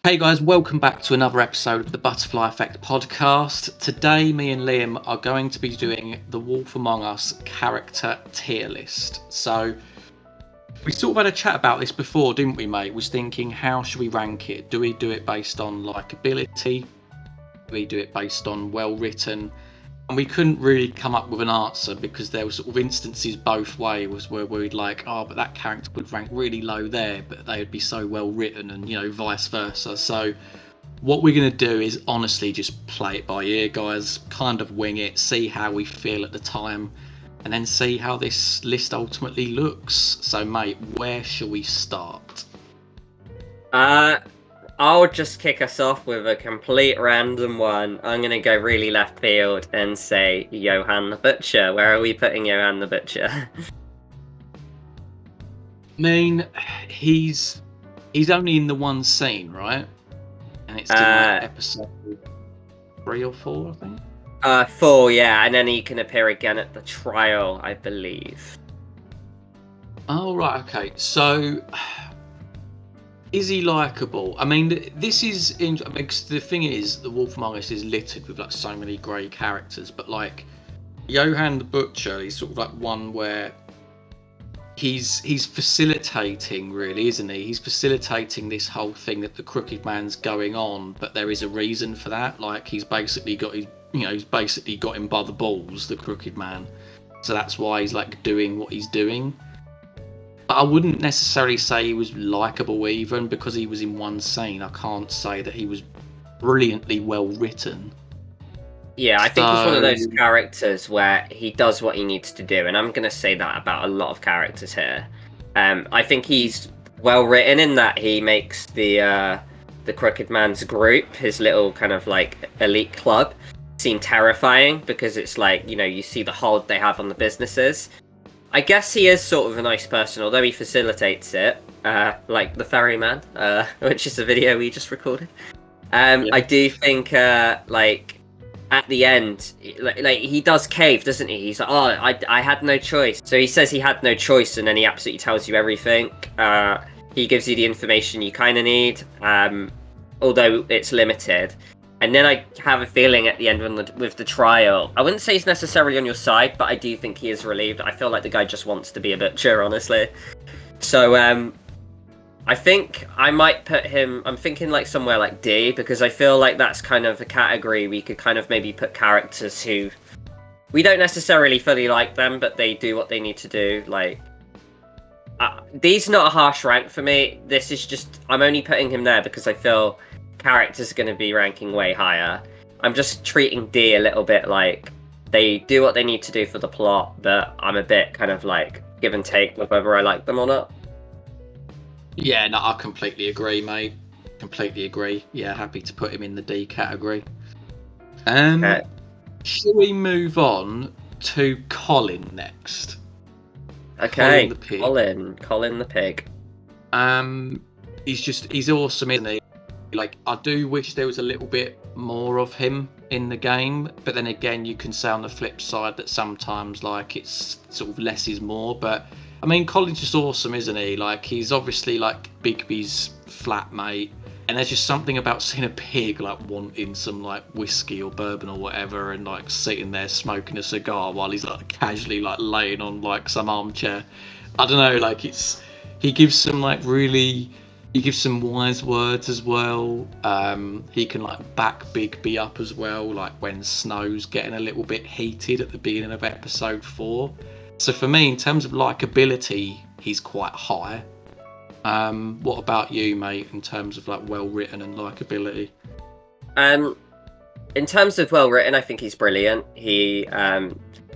Hey guys, welcome back to another episode of the Butterfly Effect podcast. Today, me and Liam are going to be doing the Wolf Among Us character tier list. So, we sort of had a chat about this before, didn't we, mate? Was thinking, how should we rank it? Do we do it based on likability? Do we do it based on well written? And we couldn't really come up with an answer because there were sort of instances both ways where we'd like, oh, but that character would rank really low there, but they would be so well written, and vice versa. So what we're going to do is honestly just play it by ear, guys, kind of wing it, see how we feel at the time, and then see how this list ultimately looks. So, mate, where shall we start? I'll just kick us off with a complete random one. I'm going to go really left field and say Johan the Butcher. Where are we putting Johan the Butcher? I mean, he's only in the one scene, right? And it's in like episode 3 or 4, I think. 4, yeah, and then he can appear again at the trial, I believe. Oh, right, okay. So, is he likable? I mean, this is because the thing is, the Wolf Among Us is littered with like so many great characters, but like Johan the Butcher, he's sort of like one where he's facilitating, really, isn't he? He's facilitating this whole thing that the Crooked Man's going on, but there is a reason for that. Like he's basically got he's basically got him by the balls, the Crooked Man. So that's why he's like doing what he's doing. But I wouldn't necessarily say he was likeable even because he was in one scene. I can't say that he was brilliantly well written. Yeah, I think he's one of those characters where he does what he needs to do, and I'm going to say that about a lot of characters here. I think he's well written in that he makes the Crooked Man's group, his little kind of like elite club, seem terrifying because it's like, you see the hold they have on the businesses. I guess he is sort of a nice person, although he facilitates it, like the ferryman, which is a video we just recorded. Yeah. I do think, like, at the end, like he does cave, doesn't he? He's like, oh, I had no choice. So he says he had no choice, and then he absolutely tells you everything. He gives you the information you kind of need, although it's limited. And then I have a feeling at the end with the trial, I wouldn't say he's necessarily on your side, but I do think he is relieved. I feel like the guy just wants to be a butcher, honestly. So I think I might put him, I'm thinking like somewhere like D, because I feel like that's kind of a category we could kind of maybe put characters who, we don't necessarily fully like them, but they do what they need to do. Like, D's not a harsh rank for me. This is just, I'm only putting him there because I feel characters are going to be ranking way higher. I'm just treating D a little bit like they do what they need to do for the plot, but I'm a bit kind of like give and take with whether I like them or not. Yeah, no, I completely agree, mate. Completely agree. Yeah, happy to put him in the D category. Shall we move on to Colin next? Okay, Colin the pig. He's awesome, isn't he? Like, I do wish there was a little bit more of him in the game, but then again, you can say on the flip side that sometimes, like, it's sort of less is more. But I mean, Colin's just awesome, isn't he? Like, he's obviously like Bigby's flatmate, and there's just something about seeing a pig like wanting some like whiskey or bourbon or whatever, and like sitting there smoking a cigar while he's like casually like laying on like some armchair. I don't know, like he gives some like really. He gives some wise words as well. He can like back Bigby up as well, like when Snow's getting a little bit heated at the beginning of episode 4. So for me, in terms of likability, he's quite high. What about you, mate, in terms of like well written and likability? In terms of well written, I think he's brilliant. He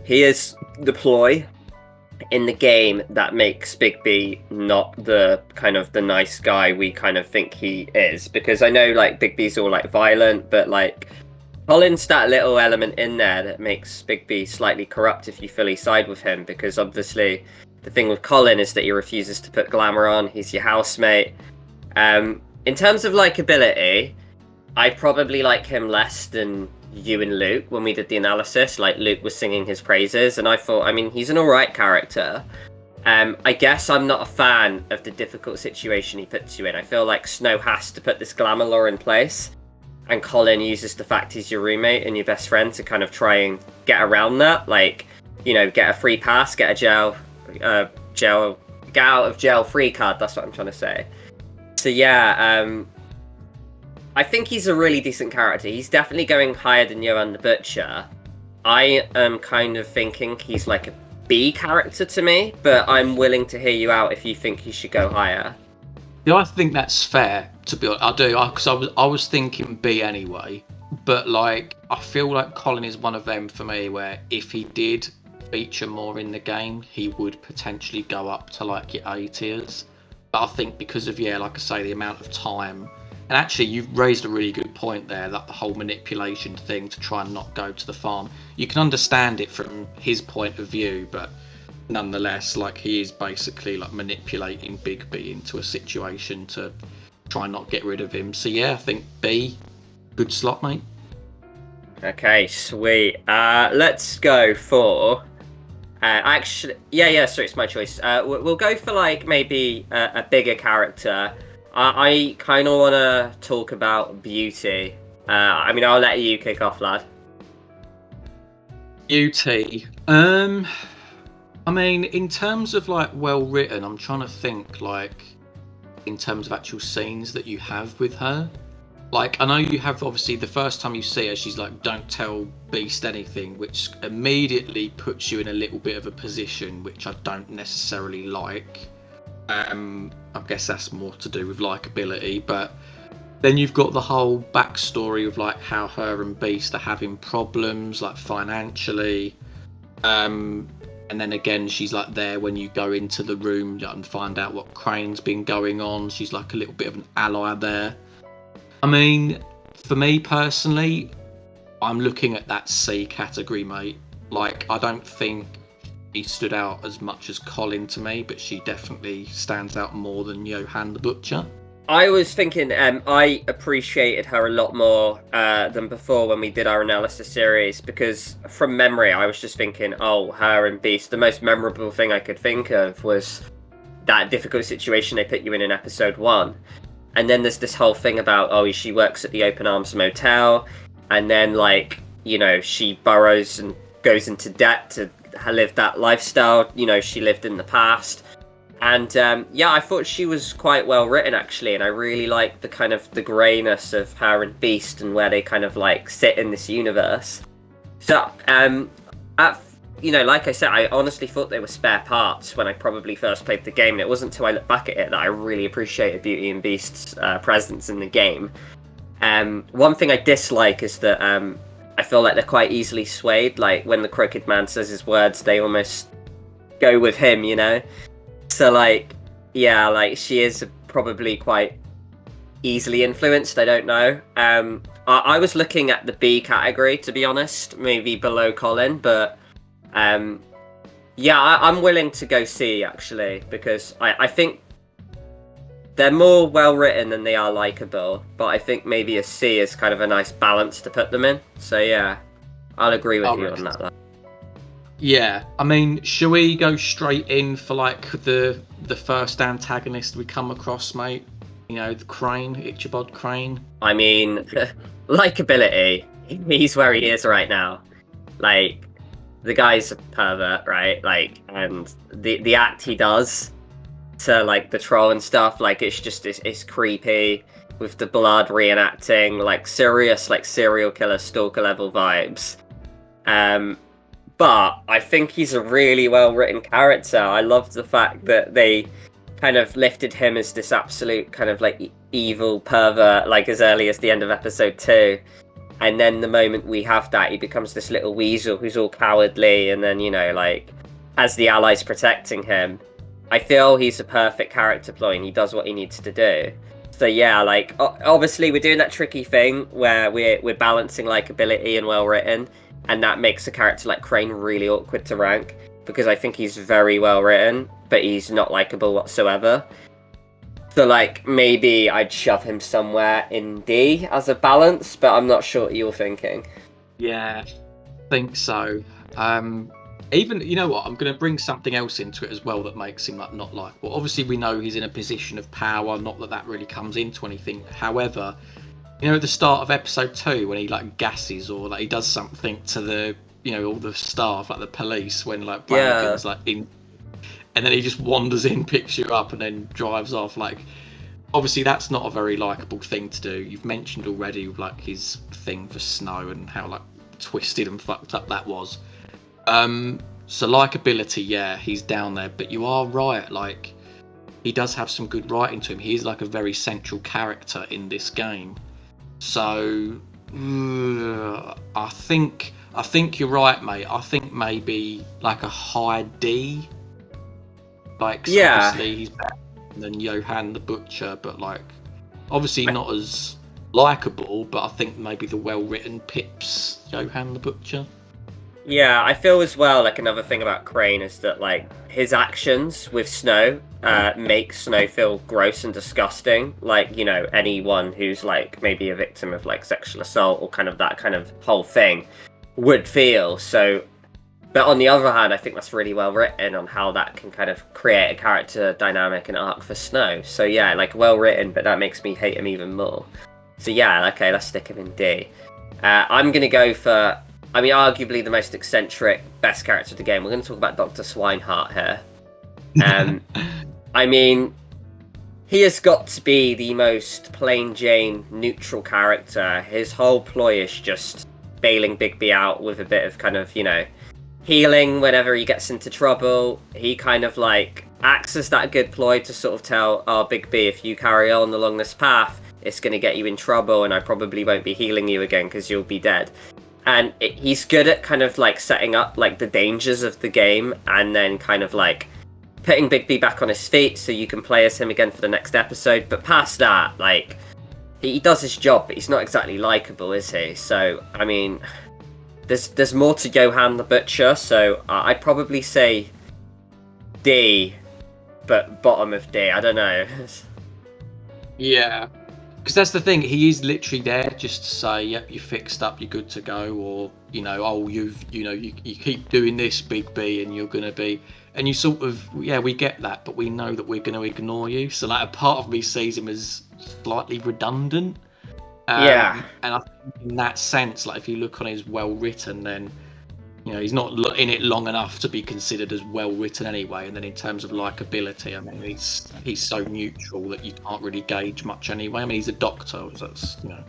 is the ploy in the game that makes Bigby not the kind of the nice guy we kind of think he is, because I know like Bigby's all like violent, but like Colin's that little element in there that makes Bigby slightly corrupt if you fully side with him, because obviously the thing with Colin is that he refuses to put glamour on. He's your housemate. In terms of likability, I probably like him less than you and Luke when we did the analysis. Like, Luke was singing his praises, and I thought, I mean, he's an alright character. I guess I'm not a fan of the difficult situation he puts you in. I feel like Snow has to put this glamour lore in place, and Colin uses the fact he's your roommate and your best friend to kind of try and get around that. Like, get a free pass, get get out of jail free card. That's what I'm trying to say. So yeah, I think he's a really decent character. He's definitely going higher than Johan the Butcher. I am kind of thinking he's like a B character to me, but I'm willing to hear you out if you think he should go higher. Yeah, I think that's fair, to be honest. I do, because I was thinking B anyway. But like, I feel like Colin is one of them for me where if he did feature more in the game, he would potentially go up to like your A tiers. But I think because of, like I say, the amount of time, and actually you've raised a really good point there, that the whole manipulation thing to try and not go to the farm. You can understand it from his point of view, but nonetheless, like, he is basically like manipulating Big B into a situation to try and not get rid of him. So yeah, I think B, good slot, mate. Okay, sweet. Let's go for sorry, it's my choice. We'll go for like maybe a bigger character. I kind of want to talk about Beauty. I mean, I'll let you kick off, lad. Beauty. I mean, in terms of like well written, I'm trying to think like in terms of actual scenes that you have with her. Like, I know you have obviously the first time you see her, she's like, "Don't tell Beast anything," which immediately puts you in a little bit of a position which I don't necessarily like. I guess that's more to do with likability, but then you've got the whole backstory of like how her and Beast are having problems like financially, and then again she's like there when you go into the room and find out what Crane's been going on. She's like a little bit of an ally there. I mean, for me personally, I'm looking at that C category, mate. Like, I don't think he stood out as much as Colin to me, but she definitely stands out more than Johan the Butcher. I was thinking I appreciated her a lot more than before when we did our analysis series, because from memory I was just thinking, her and Beast, the most memorable thing I could think of was that difficult situation they put you in episode 1. And then there's this whole thing about, she works at the Open Arms Motel, and then like, she burrows and goes into debt to live that lifestyle, she lived in the past. And I thought she was quite well written actually, and I really liked the kind of the greyness of her and Beast and where they kind of like sit in this universe. So like I said, I honestly thought they were spare parts when I probably first played the game, and it wasn't until I look back at it that I really appreciated Beauty and Beast's presence in the game. One thing I dislike is that I feel like they're quite easily swayed. Like, when the Crooked Man says his words, they almost go with him, So, like, she is probably quite easily influenced, I don't know. I was looking at the B category, to be honest, maybe below Colin, but I'm willing to go C, actually, because I think they're more well written than they are likable, but I think maybe a C is kind of a nice balance to put them in. So yeah, I'll agree with you on that. Yeah, I mean, shall we go straight in for like the first antagonist we come across, mate? The Crane, Ichabod Crane. I mean, likability. He's where he is right now. Like, the guy's a pervert, right? Like, and the act he does to like the troll and stuff, like, it's creepy with the blood reenacting, like serious like serial killer stalker level vibes. But I think he's a really well written character. I love the fact that they kind of lifted him as this absolute kind of like evil pervert, like as early as the end of episode 2. And then the moment we have that, he becomes this little weasel who's all cowardly, and then, like, has the allies protecting him. I feel he's a perfect character ploy, and he does what he needs to do. So yeah, like, obviously we're doing that tricky thing where we're balancing likability and well written, and that makes a character like Crane really awkward to rank, because I think he's very well written, but he's not likable whatsoever. So, like, maybe I'd shove him somewhere in D as a balance, but I'm not sure what you're thinking. Yeah, I think so. Even, you know what, I'm going to bring something else into it as well that makes him like not likable. Obviously, we know he's in a position of power, not that that really comes into anything. However, you know, at the start of episode 2, when he like gasses or like he does something to the, you know, all the staff, like the police, when like Brannigan's like in, and then he just wanders in, picks you up, and then drives off. Like, obviously, that's not a very likable thing to do. You've mentioned already like his thing for Snow and how like twisted and fucked up that was. So likability, yeah, he's down there, but you are right, like he does have some good writing to him. He is like a very central character in this game. So I think you're right, mate. I think maybe like a high D. Like, obviously he's better than Johan the Butcher, but like obviously not as likable, but I think maybe the well-written pips Johan the Butcher. Yeah, I feel as well like another thing about Crane is that like his actions with Snow make Snow feel gross and disgusting. Like, you know, anyone who's like maybe a victim of like sexual assault or kind of that kind of whole thing would feel. So, but on the other hand, I think that's really well written on how that can kind of create a character dynamic and arc for Snow. So yeah, like well written, but that makes me hate him even more. So yeah, okay, let's stick him in D. I'm gonna go for, I mean, arguably the most eccentric, best character of the game. We're going to talk about Dr. Swinehart here. I mean, he has got to be the most plain Jane neutral character. His whole ploy is just bailing Bigby out with a bit of kind of, you know, healing whenever he gets into trouble. He kind of like acts as that good ploy to sort of tell, oh, Bigby, if you carry on along this path, it's going to get you in trouble and I probably won't be healing you again because you'll be dead. And he's good at kind of like setting up like the dangers of the game and then kind of like putting Bigby back on his feet so you can play as him again for the next episode. But past that, like, he does his job, but he's not exactly likable, is he? So, I mean, there's more to Johan the Butcher, so I'd probably say D, but bottom of D, I don't know. Yeah. Because that's the thing, he is literally there just to say, yep, you're fixed up, you're good to go, or, you know, oh, you keep doing this, Big B, and you're going to be, and you sort of, yeah, we get that, but we know that we're going to ignore you. So, like, a part of me sees him as slightly redundant. Yeah. And I think in that sense, like, if you look on his well-written, then, you know, he's not in it long enough to be considered as well-written anyway. And then in terms of likability, I mean, he's so neutral that you can't really gauge much anyway. I mean, he's a doctor, so that's, you know.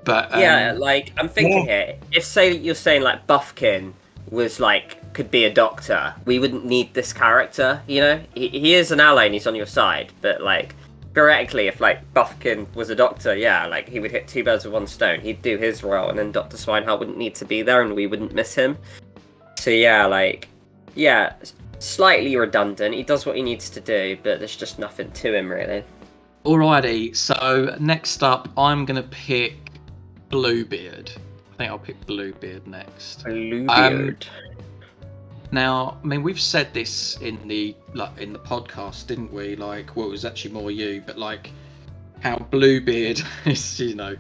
But yeah, like, I'm thinking here, if say you're saying like Buffkin was like, could be a doctor, we wouldn't need this character, you know? He is an ally and he's on your side, but like, theoretically, if like Buffkin was a doctor, yeah, like he would hit two birds with one stone. He'd do his role, and then Dr. Swinehart wouldn't need to be there, and we wouldn't miss him. So yeah, like, yeah, slightly redundant. He does what he needs to do, but there's just nothing to him really. Alrighty, so next up, I'm gonna pick Bluebeard. I think I'll pick Bluebeard next. Bluebeard. Now, I mean, we've said this in the podcast, didn't we? Like, well, it was actually more you, but like, how Bluebeard is, you know,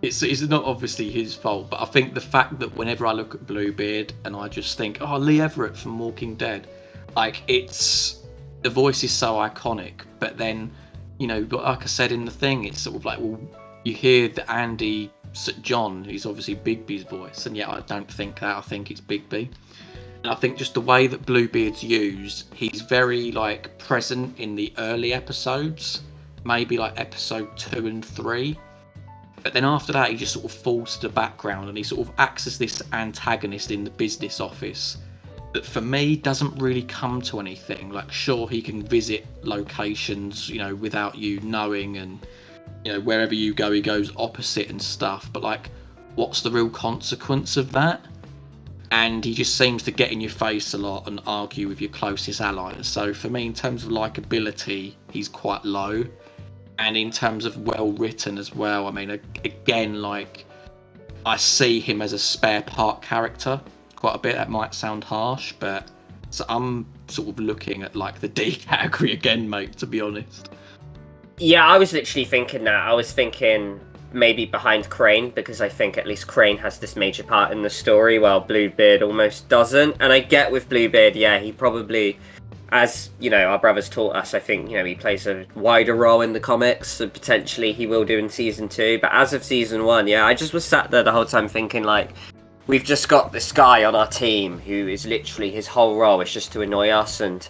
it's not obviously his fault, but I think the fact that whenever I look at Bluebeard and I just think, oh, Lee Everett from Walking Dead, like, the voice is so iconic, but then, you know, like I said in the thing, it's sort of like, well, you hear the Andy St. John, who's obviously Bigby's voice, and yet I don't think that. I think it's Bigby. And I think just the way that Bluebeard's used, he's very like present in the early episodes, maybe like episode 2 and 3. But then after that, he just sort of falls to the background and he sort of acts as this antagonist in the business office that for me doesn't really come to anything. Like, sure, he can visit locations, you know, without you knowing, and, you know, wherever you go, he goes opposite and stuff. But like, what's the real consequence of that? And he just seems to get in your face a lot and argue with your closest allies. So for me, in terms of likability, he's quite low. And in terms of well written as well, I mean, again, like, I see him as a spare part character quite a bit. That might sound harsh, but so I'm sort of looking at like the D category again, mate, to be honest. Yeah, I was literally thinking that. I was thinking maybe behind Crane, because I think at least Crane has this major part in the story, while Bluebeard almost doesn't. And I get with Bluebeard, yeah, he probably, as you know, our brothers taught us, I think, you know, he plays a wider role in the comics, so potentially he will do in season 2. But as of season 1, yeah, I just was sat there the whole time thinking, like, we've just got this guy on our team who is literally, his whole role is just to annoy us. And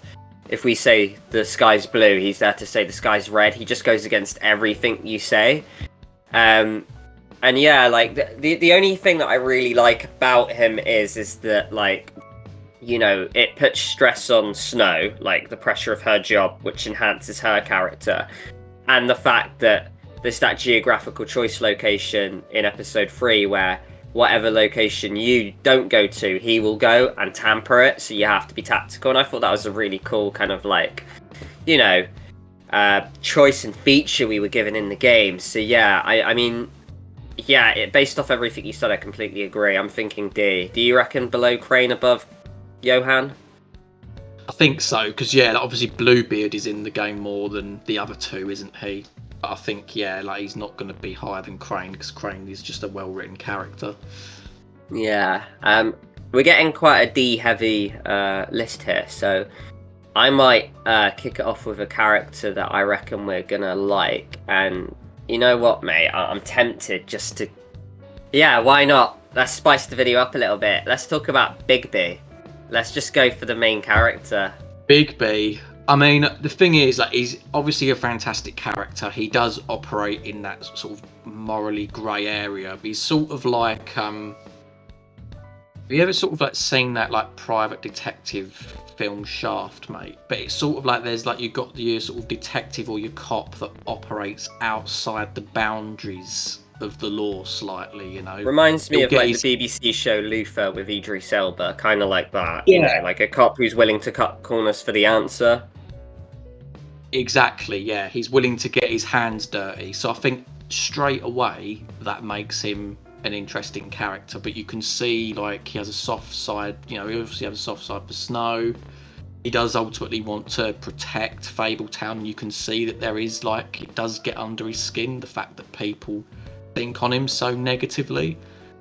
if we say the sky's blue, he's there to say the sky's red. He just goes against everything you say. And yeah, like the only thing that I really like about him is that, like, you know, it puts stress on Snow, like the pressure of her job, which enhances her character, and the fact that there's that geographical choice location in episode 3 where whatever location you don't go to, he will go and tamper it, so you have to be tactical. And I thought that was a really cool kind of, like, you know, choice and feature we were given in the game. So yeah, I mean, yeah, based off everything you said, I completely agree. I'm thinking D. Do you reckon below Crane, above Johan? I think so, because yeah, obviously Bluebeard is in the game more than the other two, isn't he? But I think, yeah, like, he's not going to be higher than Crane, because Crane is just a well-written character. Yeah, we're getting quite a D-heavy list here, so I might kick it off with a character that I reckon we're gonna like. And you know what, mate? I'm tempted just to... Yeah, why not? Let's spice the video up a little bit. Let's talk about Bigby. Let's just go for the main character. Bigby. I mean, the thing is, like, he's obviously a fantastic character. He does operate in that sort of morally grey area. He's sort of like... have you ever sort of, like, seen that, like, private detective film Shaft, mate? But it's sort of like there's, like, you've got your sort of detective or your cop that operates outside the boundaries of the law slightly, you know? Reminds me of, like, the BBC show Luther with Idris Elba, kind of like that. Yeah. You know, like a cop who's willing to cut corners for the answer. Exactly, yeah. He's willing to get his hands dirty. So I think straight away that makes him an interesting character. But you can see, like, he has a soft side, you know, he obviously has a soft side for Snow. He does ultimately want to protect Fabletown, and you can see that there is, like, it does get under his skin, the fact that people think on him so negatively.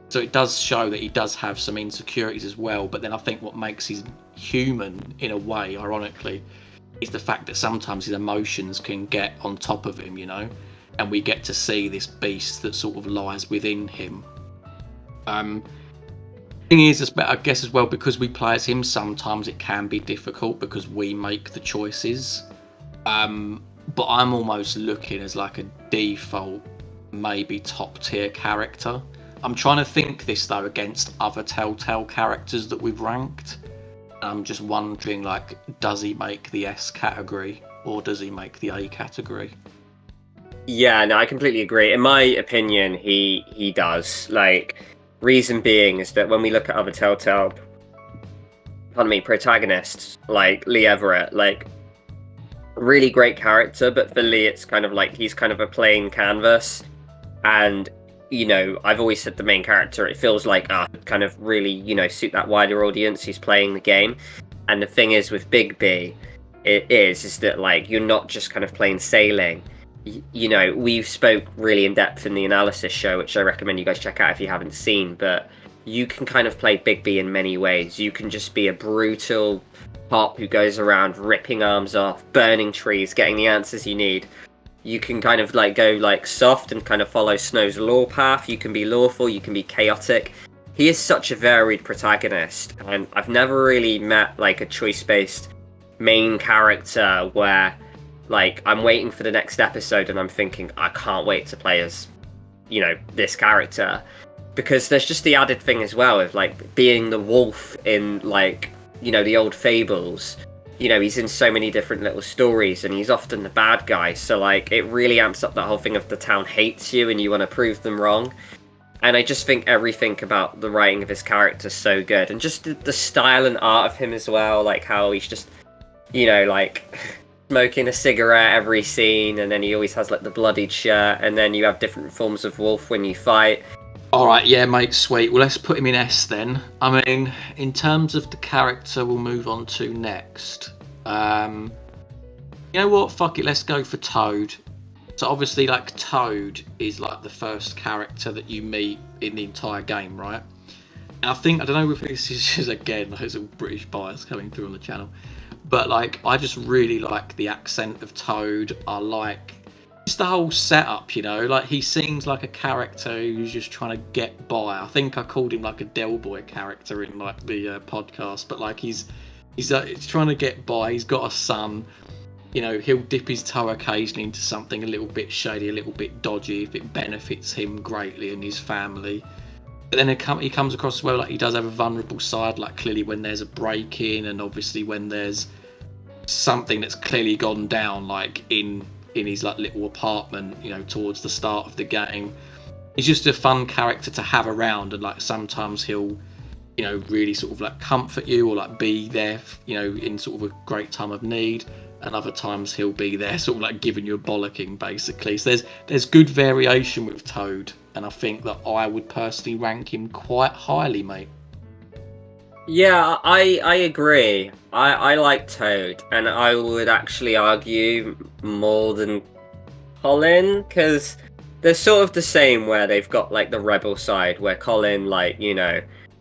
So it does show that he does have some insecurities as well. But then I think what makes him human, in a way, ironically, is the fact that sometimes his emotions can get on top of him, you know, and we get to see this beast that sort of lies within him. Thing is, I guess as well, because we play as him, sometimes it can be difficult because we make the choices. But I'm almost looking as like a default, maybe top tier character. I'm trying to think this though against other Telltale characters that we've ranked. I'm just wondering, like, does he make the S category or does he make the A category? Yeah, no, I completely agree. In my opinion, he does. Like, reason being is that when we look at other Telltale, protagonists, like Lee Everett, like, really great character, but for Lee, it's kind of like he's kind of a plain canvas. And, you know, I've always said the main character, it feels like kind of really, you know, suit that wider audience who's playing the game. And the thing is with Bigby, is that, like, you're not just kind of plain sailing. You know, we've spoke really in depth in the analysis show, which I recommend you guys check out if you haven't seen, but you can kind of play Bigby in many ways. You can just be a brutal cop who goes around ripping arms off, burning trees, getting the answers you need. You can kind of, like, go, like, soft and kind of follow Snow's law path. You can be lawful, you can be chaotic. He is such a varied protagonist, and I've never really met, like, a choice-based main character where, like, I'm waiting for the next episode and I'm thinking, I can't wait to play as, you know, this character. Because there's just the added thing as well of, like, being the wolf in, like, you know, the old fables. You know, he's in so many different little stories and he's often the bad guy. So, like, it really amps up that whole thing of the town hates you and you want to prove them wrong. And I just think everything about the writing of his character is so good. And just the style and art of him as well. Like, how he's just, you know, like, smoking a cigarette every scene. And then he always has, like, the bloodied shirt. And then you have different forms of wolf when you fight. All right, yeah, mate, sweet. Well, let's put him in S then. I mean, in terms of the character we'll move on to next, you know what? Fuck it, let's go for Toad. So obviously, like, Toad is like the first character that you meet in the entire game, right? And I think, I don't know if this is just, again, there's a British bias coming through on the channel, but like, I just really like the accent of Toad. I like just the whole setup, you know, like, he seems like a character who's just trying to get by. I think I called him like a Del Boy character in like the podcast, but like, he's trying to get by. He's got a son, you know, he'll dip his toe occasionally into something a little bit shady, a little bit dodgy if it benefits him greatly and his family. But then he comes across as well, like, he does have a vulnerable side, like, clearly when there's a break-in, and obviously when there's something that's clearly gone down, like in his like little apartment, you know, towards the start of the game. He's just a fun character to have around, and like, sometimes he'll, you know, really sort of like comfort you, or like be there, you know, in sort of a great time of need. And other times he'll be there sort of like giving you a bollocking, basically. So there's good variation with Toad, and I think that I would personally rank him quite highly, mate. Yeah, I agree. I like Toad, and I would actually argue more than Colin, because they're sort of the same, where they've got like the rebel side, where Colin, like, you know,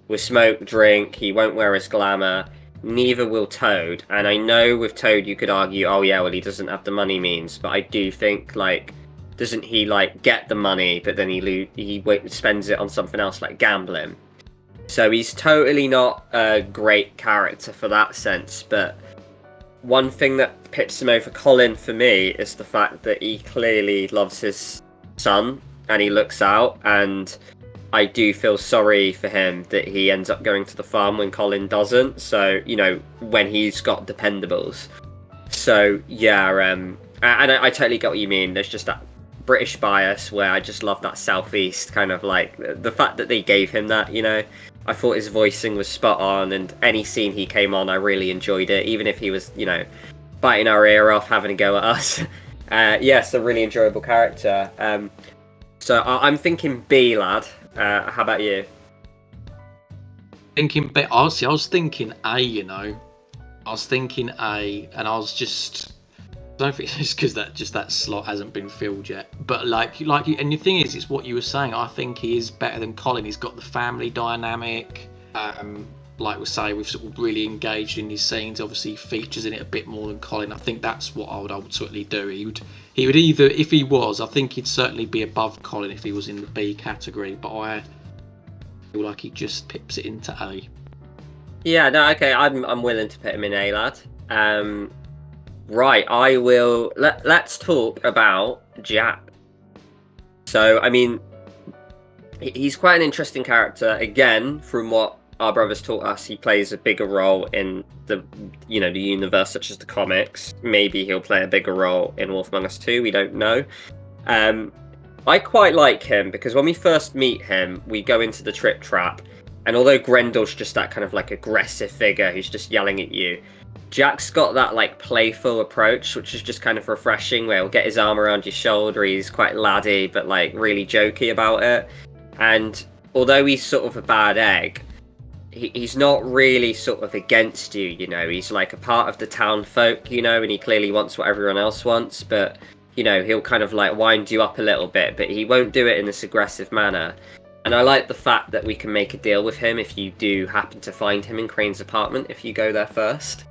will smoke, drink, he won't wear his glamour. Neither will Toad, and I know with Toad you could argue, oh yeah, well, he doesn't have the money means, but I do think, like, doesn't he like get the money, but then he spends it on something else like gambling? So he's totally not a great character for that sense. But one thing that pips him over Colin for me is the fact that he clearly loves his son and he looks out, and I do feel sorry for him that he ends up going to the farm when Colin doesn't. So, you know, when he's got dependables. So, yeah, and I totally get what you mean. There's just that British bias where I just love that Southeast kind of, like, the fact that they gave him that, you know. I thought his voicing was spot on, and any scene he came on, I really enjoyed it, even if he was, you know, biting our ear off, having a go at us. Yes, a really enjoyable character. So I'm thinking B, lad. How about you? Thinking B. Honestly, I was thinking A, you know. I was thinking A, and I was just, I don't think it's because that slot hasn't been filled yet. But like, and the thing is, it's what you were saying. I think he is better than Colin. He's got the family dynamic. Like we say, we've sort of really engaged in his scenes. Obviously, he features in it a bit more than Colin. I think that's what I would ultimately do. He would either, if he was, I think he'd certainly be above Colin if he was in the B category. But I feel like he just pips it into A. Yeah, no, okay, I'm willing to put him in A, lad. Right, I will. Let's talk about Jack. So, I mean, he's quite an interesting character. Again, from what our brothers taught us, he plays a bigger role in the universe, such as the comics. Maybe he'll play a bigger role in Wolf Among Us 2. We don't know. I quite like him because when we first meet him, we go into the trip trap, and although Grendel's just that kind of like aggressive figure who's just yelling at you, Jack's got that like playful approach, which is just kind of refreshing, where he'll get his arm around your shoulder. He's quite laddie, but like really jokey about it. And although he's sort of a bad egg, he's not really sort of against you, you know. He's like a part of the town folk, you know, and he clearly wants what everyone else wants, but, you know, he'll kind of like wind you up a little bit, but he won't do it in this aggressive manner. And I like the fact that we can make a deal with him if you do happen to find him in Crane's apartment, if you go there first.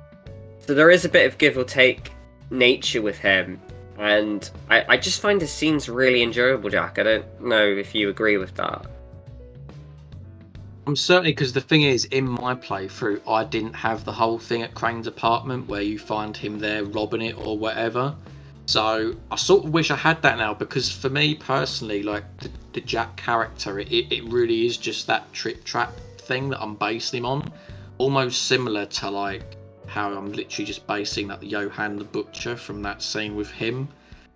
So there is a bit of give or take nature with him, and I just find his scenes really enjoyable, Jack. I don't know if you agree with that. I'm certainly, because the thing is, in my playthrough, I didn't have the whole thing at Crane's apartment where you find him there robbing it or whatever. So I sort of wish I had that now, because for me personally, like the Jack character, it really is just that trip trap thing that I'm basing him on. Almost similar to like how I'm literally just basing like the Johan the Butcher from that scene with him.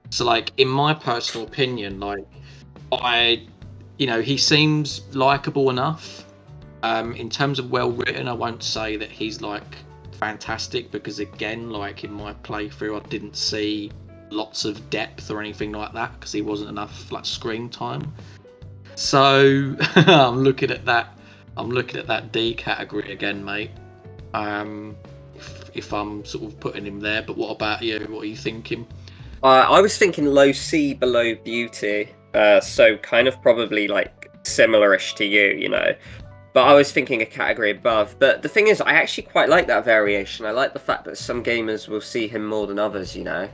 So like, in my personal opinion, like he seems likable enough. In terms of well written, I won't say that he's like fantastic, because again, like in my playthrough, I didn't see lots of depth or anything like that, because he wasn't enough like screen time. So I'm looking at that D category again, mate. If I'm sort of putting him there, but what about you? What are you thinking? I was thinking low C, below beauty. So kind of probably like similar-ish to you know. But I was thinking a category above. But the thing is, I actually quite like that variation. I like the fact that some gamers will see him more than others, you know.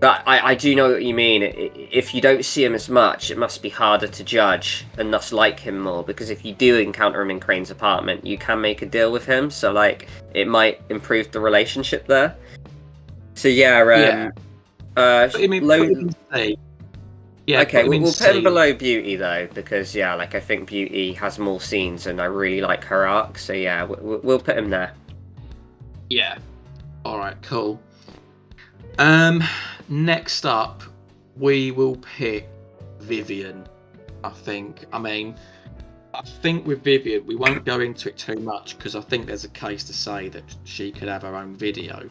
But I do know what you mean. If you don't see him as much, it must be harder to judge and thus like him more. Because if you do encounter him in Crane's apartment, you can make a deal with him. So like, it might improve the relationship there. So yeah. But, I mean, low. put him in C. Yeah, Okay, put him in we'll put him C. below Beauty though, because yeah, like I think Beauty has more scenes, and I really like her arc. So yeah, we'll put him there. Yeah. All right. Cool. Next up, we will pick Vivian. I think. I mean, I think with Vivian, we won't go into it too much because I think there's a case to say that she could have her own video.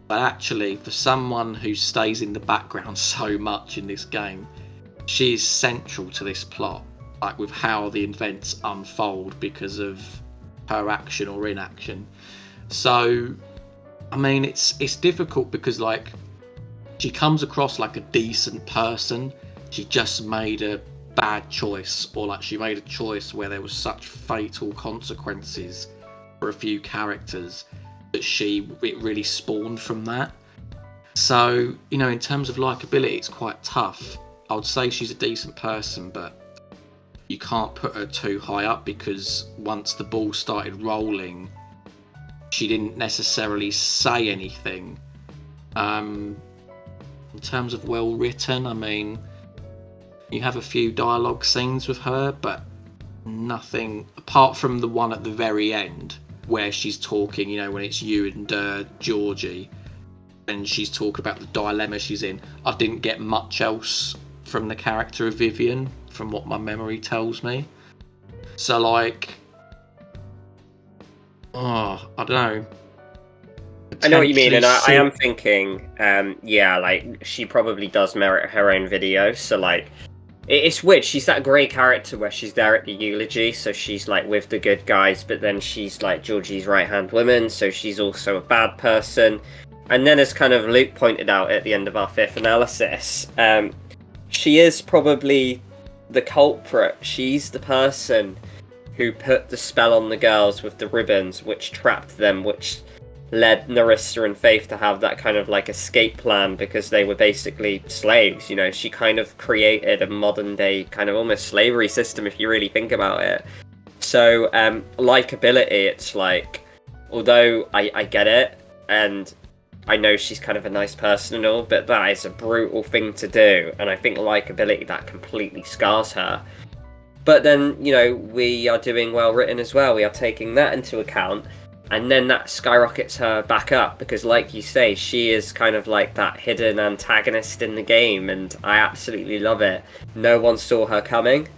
But actually, for someone who stays in the background so much in this game, she is central to this plot. Like with how the events unfold because of her action or inaction. So, I mean, it's difficult because like she comes across like a decent person. She just made a bad choice, or like she made a choice where there was such fatal consequences for a few characters that it really spawned from that. So, you know, in terms of likability, it's quite tough. I would say she's a decent person, but you can't put her too high up because once the ball started rolling, she didn't necessarily say anything. In terms of well written, I mean, you have a few dialogue scenes with her, but nothing apart from the one at the very end where she's talking, you know, when it's you and Georgie, and she's talking about the dilemma she's in. I didn't get much else from the character of Vivian, from what my memory tells me. So, like, I don't know. I know what you mean, and I am thinking, yeah, like she probably does merit her own video. So like, it's weird. She's that grey character where she's there at the eulogy, so she's like with the good guys, but then she's like Georgie's right-hand woman, so she's also a bad person. And then, as kind of Luke pointed out at the end of our fifth analysis, she is probably the culprit. She's the person who put the spell on the girls with the ribbons, which trapped them, which led Narissa and Faith to have that kind of like escape plan because they were basically slaves. You know, she kind of created a modern day kind of almost slavery system if you really think about it. So likability, it's like, although I get it and I know she's kind of a nice person and all, but that is a brutal thing to do, and I think likability, that completely scars her. But then, you know, we are doing well written as well. We are taking that into account. And then that skyrockets her back up because, like you say, she is kind of like that hidden antagonist in the game, and I absolutely love it. No one saw her coming,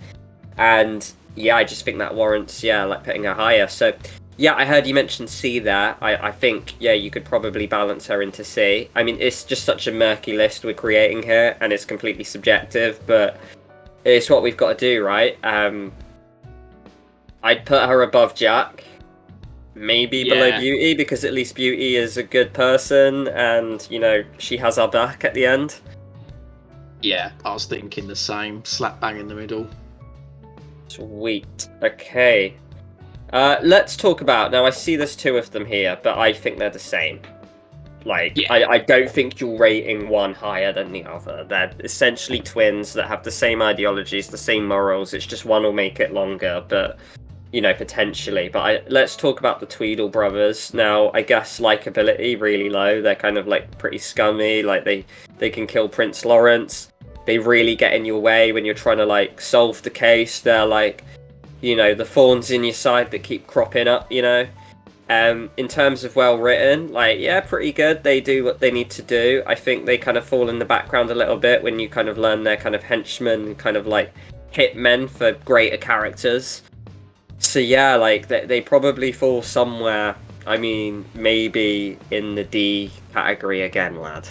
and yeah, I just think that warrants, yeah, like putting her higher. So, yeah, I heard you mention C there. I think, yeah, you could probably balance her into C. I mean, it's just such a murky list we're creating here, and it's completely subjective, but it's what we've got to do, right? I'd put her above Jack. Maybe below Beauty, because at least Beauty is a good person and, you know, she has our back at the end. Yeah, I was thinking the same. Slap bang in the middle. Sweet. Okay. Let's talk about... Now, I see there's two of them here, but I think they're the same. Like, yeah. I don't think you're rating one higher than the other. They're essentially twins that have the same ideologies, the same morals. It's just one will make it longer, but... you know, potentially. But let's talk about the Tweedle Brothers. Now, I guess likability really low. They're kind of like pretty scummy. Like they can kill Prince Lawrence. They really get in your way when you're trying to like solve the case. They're like, you know, the thorns in your side that keep cropping up, you know. In terms of well written, like, yeah, pretty good. They do what they need to do. I think they kind of fall in the background a little bit when you kind of learn they're kind of henchmen, kind of like hitmen for greater characters. So yeah, like they probably fall somewhere. I mean, maybe in the D category again, lad.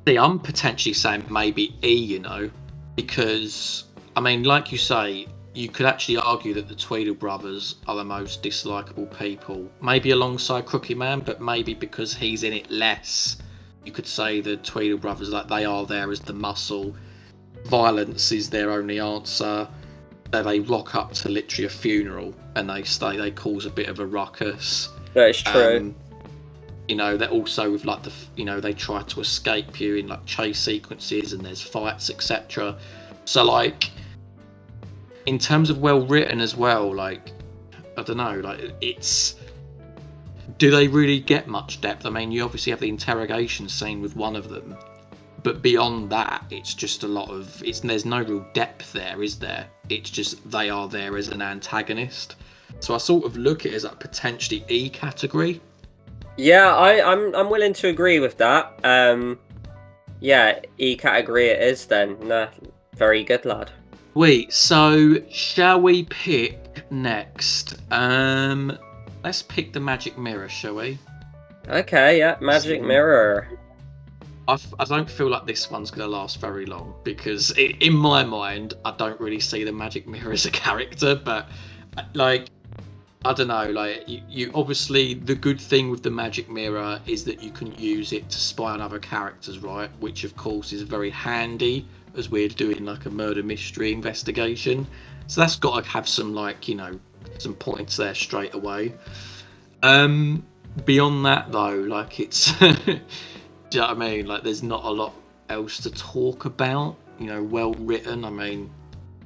See, I'm potentially saying maybe E, you know, because I mean, like you say, you could actually argue that the Tweedle Brothers are the most dislikable people. Maybe alongside Crookie Man, but maybe because he's in it less. You could say the Tweedle Brothers, like, they are there as the muscle. Violence is their only answer. They rock up to literally a funeral and they cause a bit of a ruckus. That is true. You know, they're also with like they try to escape you in like chase sequences and there's fights, etc. So like, in terms of well written as well, like, I don't know, like, do they really get much depth? I mean, you obviously have the interrogation scene with one of them, but beyond that, it's just a lot of there's no real depth there, is there? It's just they are there as an antagonist. So I sort of look at it as a potentially E category. Yeah, I'm willing to agree with that. Yeah, E category it is then. Nah, very good, lad. Wait, so shall we pick next? Let's pick the magic mirror, shall we? Okay, yeah, magic mirror. I don't feel like this one's going to last very long because in my mind, I don't really see the magic mirror as a character, but like, I don't know, like, you obviously, the good thing with the magic mirror is that you can use it to spy on other characters, right? Which of course is very handy as we're doing like a murder mystery investigation. So that's got to have some, like, you know, some points there straight away. Beyond that though, like, it's do you know what I mean? Like, there's not a lot else to talk about, you know, well written. I mean,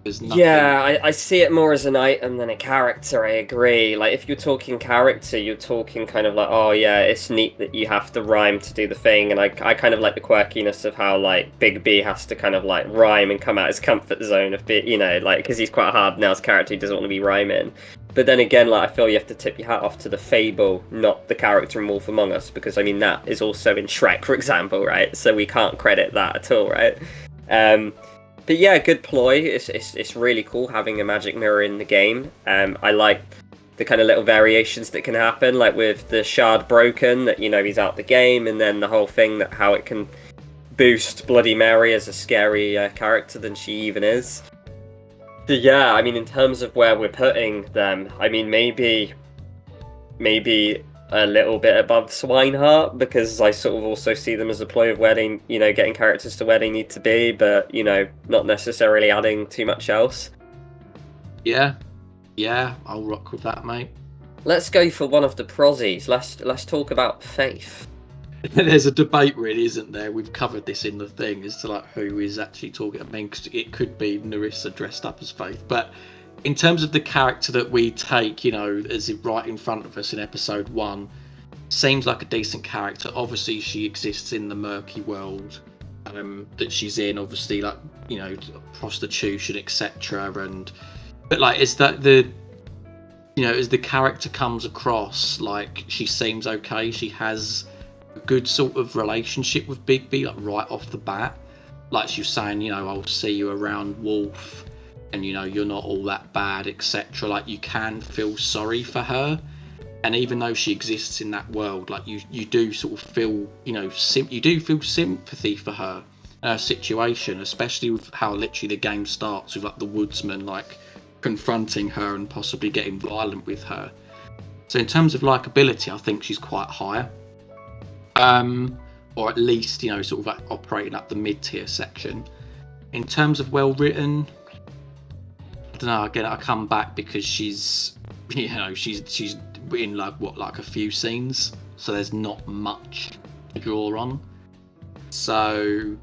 there's nothing. Yeah, I see it more as an item than a character, I agree. Like, if you're talking character, you're talking kind of like, oh yeah, it's neat that you have to rhyme to do the thing, and I kind of like the quirkiness of how, like, Big B has to kind of, like, rhyme and come out his comfort zone a bit, you know, like, because he's quite a hard-nosed character, he doesn't want to be rhyming. But then again, like, I feel you have to tip your hat off to the fable, not the character in Wolf Among Us, because, I mean, that is also in Shrek, for example, right? So we can't credit that at all, right? But yeah, good ploy. It's really cool having a magic mirror in the game. I like the kind of little variations that can happen, like with the shard broken, that, you know, he's out the game, and then the whole thing that how it can boost Bloody Mary as a scary character than she even is. So yeah, I mean, in terms of where we're putting them, I mean, maybe a little bit above Swineheart, because I sort of also see them as a ploy of where they, you know, getting characters to where they need to be, but, you know, not necessarily adding too much else. Yeah, I'll rock with that, mate. Let's go for one of the prozzies. Let's talk about Faith. There's a debate, really, isn't there? We've covered this in the thing as to, like, who is actually talking. I mean, 'cause it could be Narissa dressed up as Faith, but in terms of the character that we take, you know, as right in front of us in episode 1, seems like a decent character. Obviously, she exists in the murky world that she's in. Obviously, like, you know, prostitution, etc. But like, is that the, you know, as the character comes across, like, she seems okay. She has a good sort of relationship with Big B, like, right off the bat. Like, she's saying, you know, I'll see you around Wolf, and, you know, you're not all that bad, etc. Like, you can feel sorry for her, and even though she exists in that world, like, you do sort of feel, you know, you do feel sympathy for her situation, especially with how literally the game starts with, like, the Woodsman, like, confronting her and possibly getting violent with her. So in terms of likability, I think she's quite high, or at least, you know, sort of like operating up the mid-tier section. In terms of well written, I don't know, again, I come back because she's, you know, she's in, like, what, like a few scenes, so there's not much to draw on. So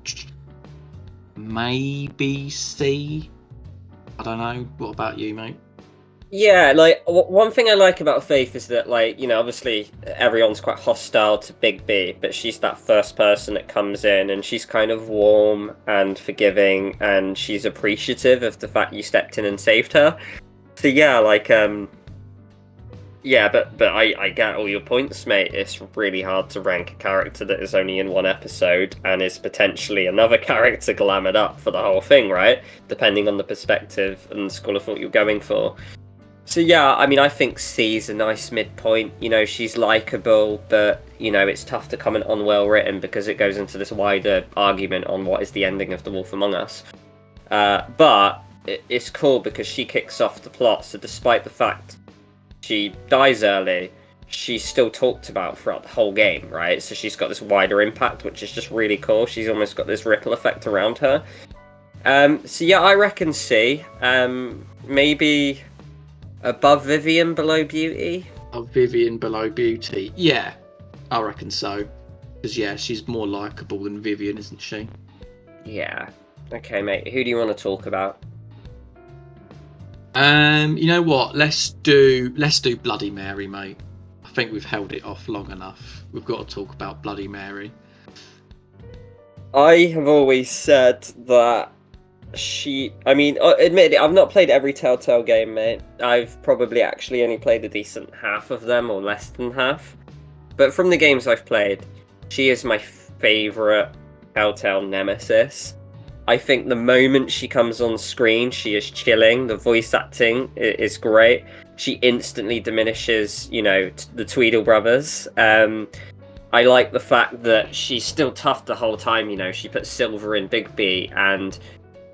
maybe C. I don't know. What about you, mate? Yeah, like, one thing I like about Faith is that, like, you know, obviously everyone's quite hostile to Big B, but she's that first person that comes in, and she's kind of warm and forgiving, and she's appreciative of the fact you stepped in and saved her. So yeah, like, yeah, but I get all your points, mate. It's really hard to rank a character that is only in one episode and is potentially another character glamoured up for the whole thing, right? Depending on the perspective and the school of thought you're going for. So yeah, I mean, I think C is a nice midpoint. You know, she's likeable, but, you know, it's tough to comment on well written because it goes into this wider argument on what is the ending of The Wolf Among Us. But it's cool because she kicks off the plot. So despite the fact she dies early, she's still talked about throughout the whole game, right? So she's got this wider impact, which is just really cool. She's almost got this ripple effect around her. So yeah, I reckon C. Maybe above Vivian, below Beauty. Vivian below Beauty. Yeah, I reckon so. Because yeah, she's more likable than Vivian, isn't she? Yeah. Okay, mate. Who do you want to talk about? You know what? Let's do Bloody Mary, mate. I think we've held it off long enough. We've got to talk about Bloody Mary. I have always said that admittedly, I've not played every Telltale game, mate. I've probably actually only played a decent half of them, or less than half. But from the games I've played, she is my favourite Telltale nemesis. I think the moment she comes on screen, she is chilling. The voice acting is great. She instantly diminishes, the Tweedle Brothers. I like the fact that she's still tough the whole time. She puts Silver in Bigby, and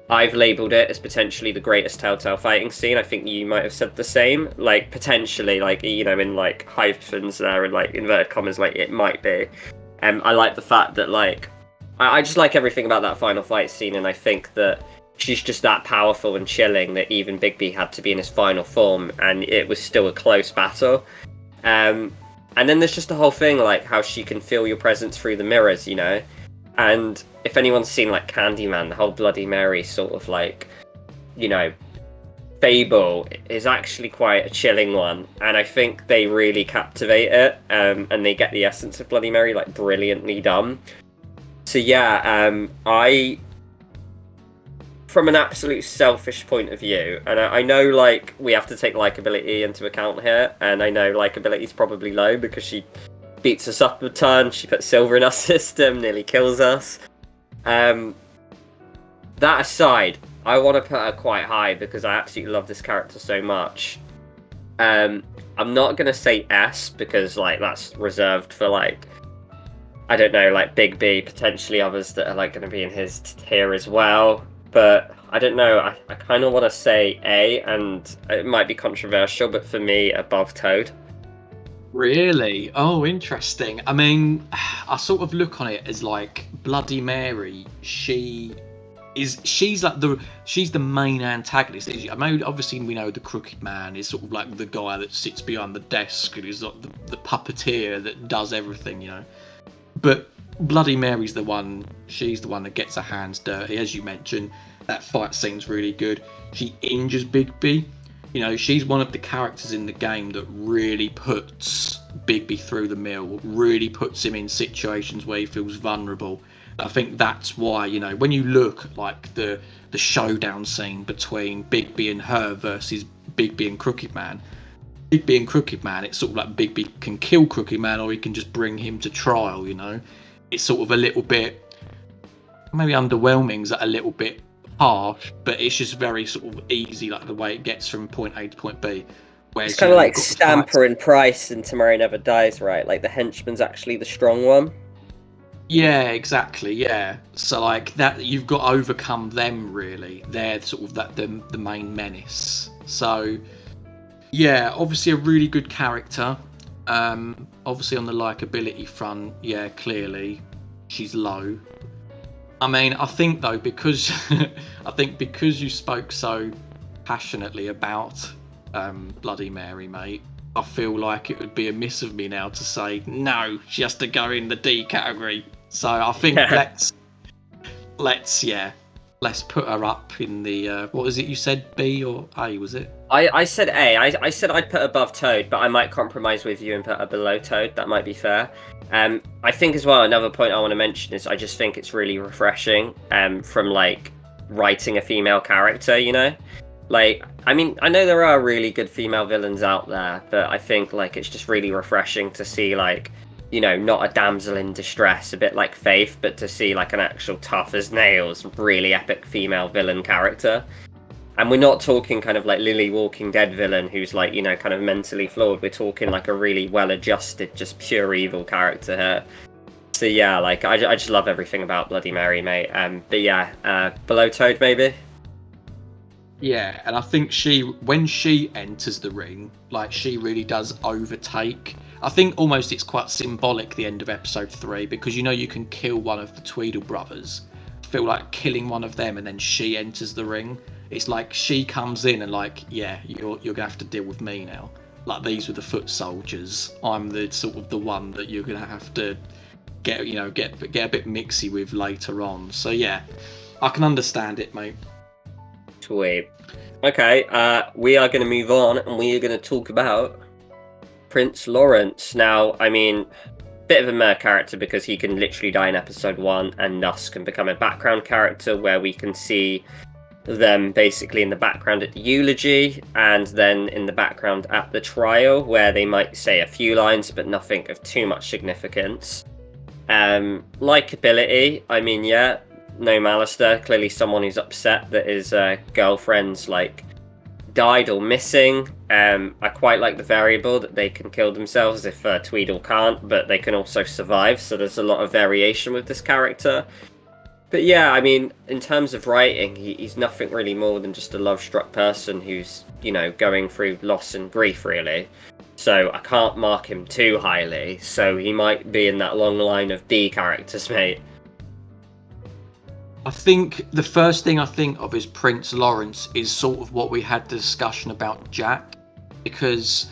I've labelled it as potentially the greatest Telltale fighting scene. I think you might have said the same. Like, potentially, in, hyphens there and, inverted commas, it might be. I like the fact that, I just like everything about that final fight scene, and I think that she's just that powerful and chilling that even Bigby had to be in his final form, and it was still a close battle. And then there's just the whole thing, how she can feel your presence through the mirrors, And if anyone's seen, Candyman, the whole Bloody Mary sort of, fable is actually quite a chilling one. And I think they really captivate it, and they get the essence of Bloody Mary, brilliantly done. So yeah, from an absolute selfish point of view, and I know we have to take likeability into account here, and I know likeability is probably low because she beats us up a ton, she puts Silver in our system, nearly kills us. That aside, I want to put her quite high because I absolutely love this character so much. I'm not going to say S because that's reserved for I don't know, Bigby, potentially others that are going to be in his tier as well. But I don't know, I kind of want to say A, and it might be controversial, but for me, above Toad. Really? Oh, interesting. I mean, I sort of look on it as Bloody Mary. She's the main antagonist. I mean, obviously we know the Crooked Man is sort of the guy that sits behind the desk and is the puppeteer that does everything, But Bloody Mary's the one. She's the one that gets her hands dirty, as you mentioned. That fight scene's really good. She injures Bigby. She's one of the characters in the game that really puts Bigby through the mill, really puts him in situations where he feels vulnerable. I think that's why, when you look at the showdown scene between Bigby and her versus Bigby and Crooked Man, it's sort of Bigby can kill Crooked Man or he can just bring him to trial, It's sort of a little bit, maybe underwhelming's a little bit harsh, but it's just very sort of easy, the way it gets from point A to point B. Whereas, it's kind of like Stamper and Price in Tomorrow Never Dies, right? The henchman's actually the strong one. Yeah, exactly. Yeah. So that, you've got to overcome them. Really, they're sort of the main menace. So yeah, obviously a really good character. Obviously on the likability front, yeah, clearly she's low. I mean, I think though, because you spoke so passionately about Bloody Mary, mate, I feel like it would be amiss of me now to say no, she has to go in the D category. So I think let's put her up in the what was it you said, B or A, was it? I said A. I said I'd put above Toad, but I might compromise with you and put her below Toad. That might be fair. I think as well, another point I want to mention is I just think it's really refreshing from writing a female character, I mean, I know there are really good female villains out there, but I think it's just really refreshing to see not a damsel in distress, a bit like Faith, but to see an actual tough as nails, really epic female villain character. And we're not talking kind of Lily Walking Dead villain who's kind of mentally flawed. We're talking a really well-adjusted, just pure evil character here. So yeah, I just love everything about Bloody Mary, mate. But yeah, below Toad maybe. Yeah, and I think when she enters the ring, like she really does overtake. I think almost it's quite symbolic the end of episode 3 because you can kill one of the Tweedle brothers. I feel like killing one of them and then she enters the ring. It's like she comes in and like, yeah, you're gonna have to deal with me now. Like these were the foot soldiers. I'm the sort of the one that you're gonna have to get a bit mixy with later on. So yeah, I can understand it, mate. Sweet. Okay, we are going to move on and we are going to talk about Prince Lawrence. Now, I mean, bit of a meh character because he can literally die in episode 1 and thus can become a background character where we can see them basically in the background at the eulogy and then in the background at the trial where they might say a few lines but nothing of too much significance. Likeability, I mean, yeah, no malice there. Clearly someone who's upset that his girlfriend's like died or missing. I quite like the variable that they can kill themselves if Tweedle can't, but they can also survive, so there's a lot of variation with this character. But yeah, I mean, in terms of writing, he's nothing really more than just a love-struck person who's, going through loss and grief, really. So I can't mark him too highly, so he might be in that long line of D characters, mate. I think the first thing I think of is Prince Lawrence is sort of what we had the discussion about Jack, because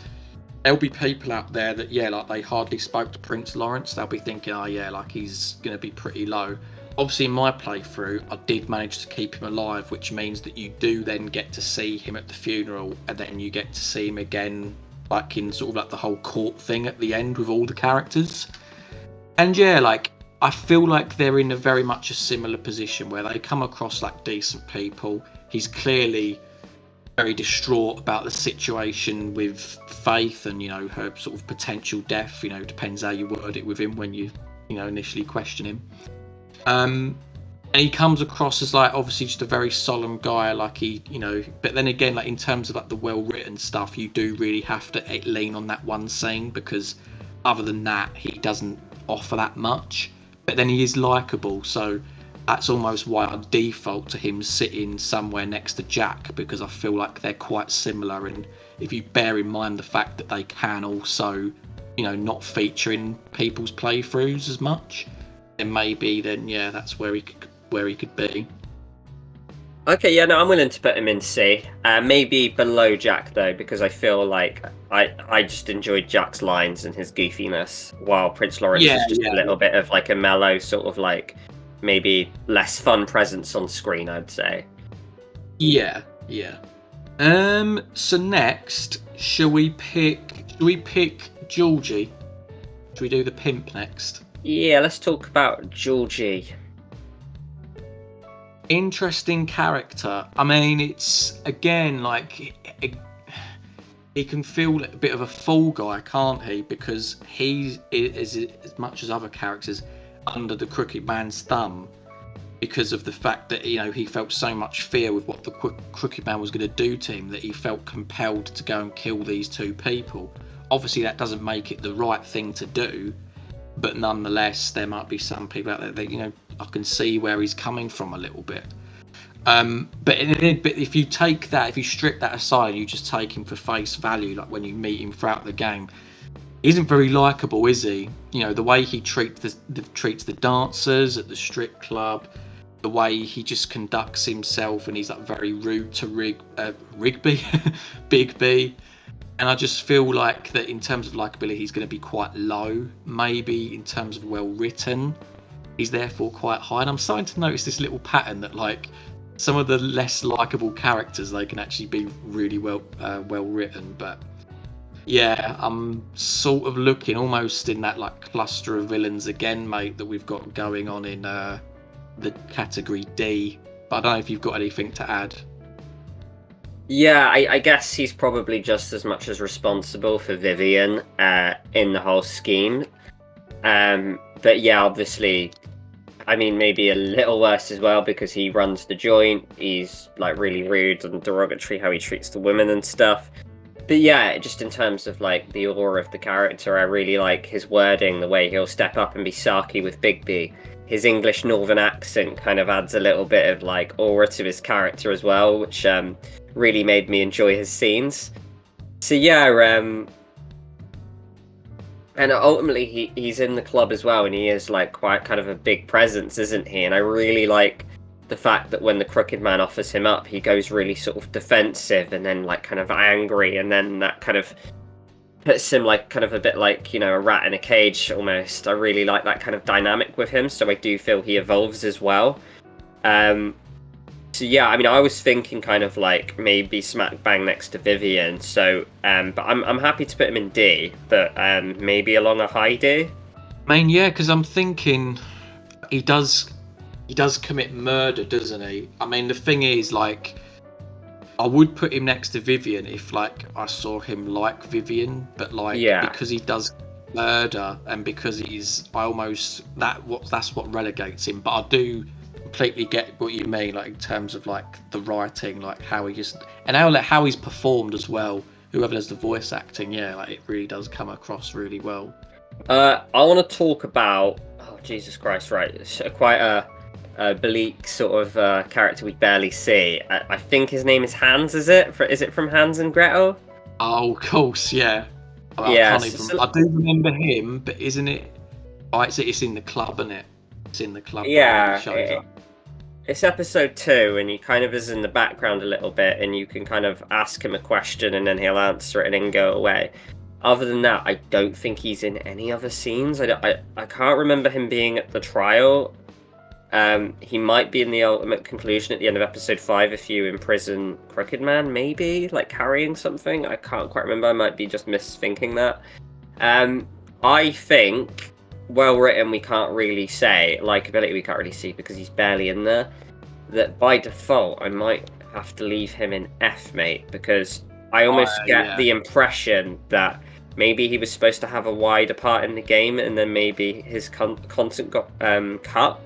there'll be people out there that, yeah, like they hardly spoke to Prince Lawrence. They'll be thinking, oh yeah, like he's going to be pretty low. Obviously in my playthrough, I did manage to keep him alive, which means that you do then get to see him at the funeral, and then you get to see him again, like in sort of like the whole court thing at the end with all the characters. And yeah, like, I feel like they're in a very much a similar position where they come across like decent people. He's clearly very distraught about the situation with Faith and, her sort of potential death. Depends how you word it with him when you initially question him. And he comes across as like obviously just a very solemn guy, like he, but then again, like in terms of like the well-written stuff, you do really have to lean on that one scene because other than that, he doesn't offer that much. But then he is likeable, so that's almost why I default to him sitting somewhere next to Jack, because I feel like they're quite similar. And if you bear in mind the fact that they can also, not feature in people's playthroughs as much, then maybe yeah, that's where he could be. Okay, yeah, no, I'm willing to put him in C. Maybe below Jack though, because I feel like I just enjoyed Jack's lines and his goofiness, while Prince Lawrence is just a little bit of like a mellow sort of like maybe less fun presence on screen, I'd say. Yeah. So next, shall we pick Georgie? Should we do the pimp next? Yeah, let's talk about Georgie. Interesting character. I mean, it's again like he can feel a bit of a fall guy, can't he? Because he is, as much as other characters, under the Crooked Man's thumb because of the fact that he felt so much fear with what the Crooked Man was going to do to him that he felt compelled to go and kill these two people. Obviously, that doesn't make it the right thing to do, but nonetheless, there might be some people out there that I can see where he's coming from a little bit. But if you take that, if you strip that aside, you just take him for face value, like when you meet him throughout the game, he isn't very likable, is he? The way he treats the dancers at the strip club, the way he just conducts himself, and he's like very rude to Rigby, Big B. And I just feel like that in terms of likability, he's going to be quite low. Maybe in terms of well written, he's therefore quite high. And I'm starting to notice this little pattern that like some of the less likable characters, they can actually be really well written. But yeah, I'm sort of looking almost in that like cluster of villains again, mate, that we've got going on in the category D. But I don't know if you've got anything to add. Yeah, I guess he's probably just as much as responsible for Vivian in the whole scheme. But yeah, obviously, I mean, maybe a little worse as well because he runs the joint. He's like really rude and derogatory how he treats the women and stuff. But yeah, just in terms of like the aura of the character, I really like his wording, the way he'll step up and be sarky with Bigby. his English Northern accent kind of adds a little bit of like aura to his character as well, which really made me enjoy his scenes. So yeah, and ultimately he's in the club as well, and he is like quite kind of a big presence, isn't he? And I really like the fact that when the Crooked Man offers him up, he goes really sort of defensive and then like kind of angry, and then that kind of puts him like kind of a bit like, you know, a rat in a cage almost. I really like that kind of dynamic with him, so I do feel he evolves as well. So yeah, I mean, I was thinking kind of like maybe smack bang next to Vivian. So, but I'm happy to put him in D, but maybe along a high D. I mean, yeah, because I'm thinking he does commit murder, doesn't he? I mean, the thing is, like, I would put him next to Vivian if like I saw him like Vivian, but like because he does murder and because that's what relegates him. But I do completely get what you mean, like in terms of like the writing, like how he just and how he's performed as well. Whoever does the voice acting, yeah, like it really does come across really well. I want to talk about Jesus Christ, right? It's quite a bleak sort of character we barely see. I think his name is Hans. Is it from Hans and Gretel? Oh, of course, yeah. Yeah, I do remember him, but isn't it? Oh, it's in the club, isn't it? It's in the club. Yeah, it's episode 2, and he kind of is in the background a little bit, and you can kind of ask him a question, and then he'll answer it and then go away. Other than that, I don't think he's in any other scenes. I can't remember him being at the trial. He might be in the ultimate conclusion at the end of episode 5 if you imprison Crooked Man, maybe, like carrying something. I can't quite remember. I might be just misthinking that. I think well written we can't really say, likability we can't really see because he's barely in there. That by default I might have to leave him in F, mate, because I almost get the impression that maybe he was supposed to have a wider part in the game and then maybe his content got cut.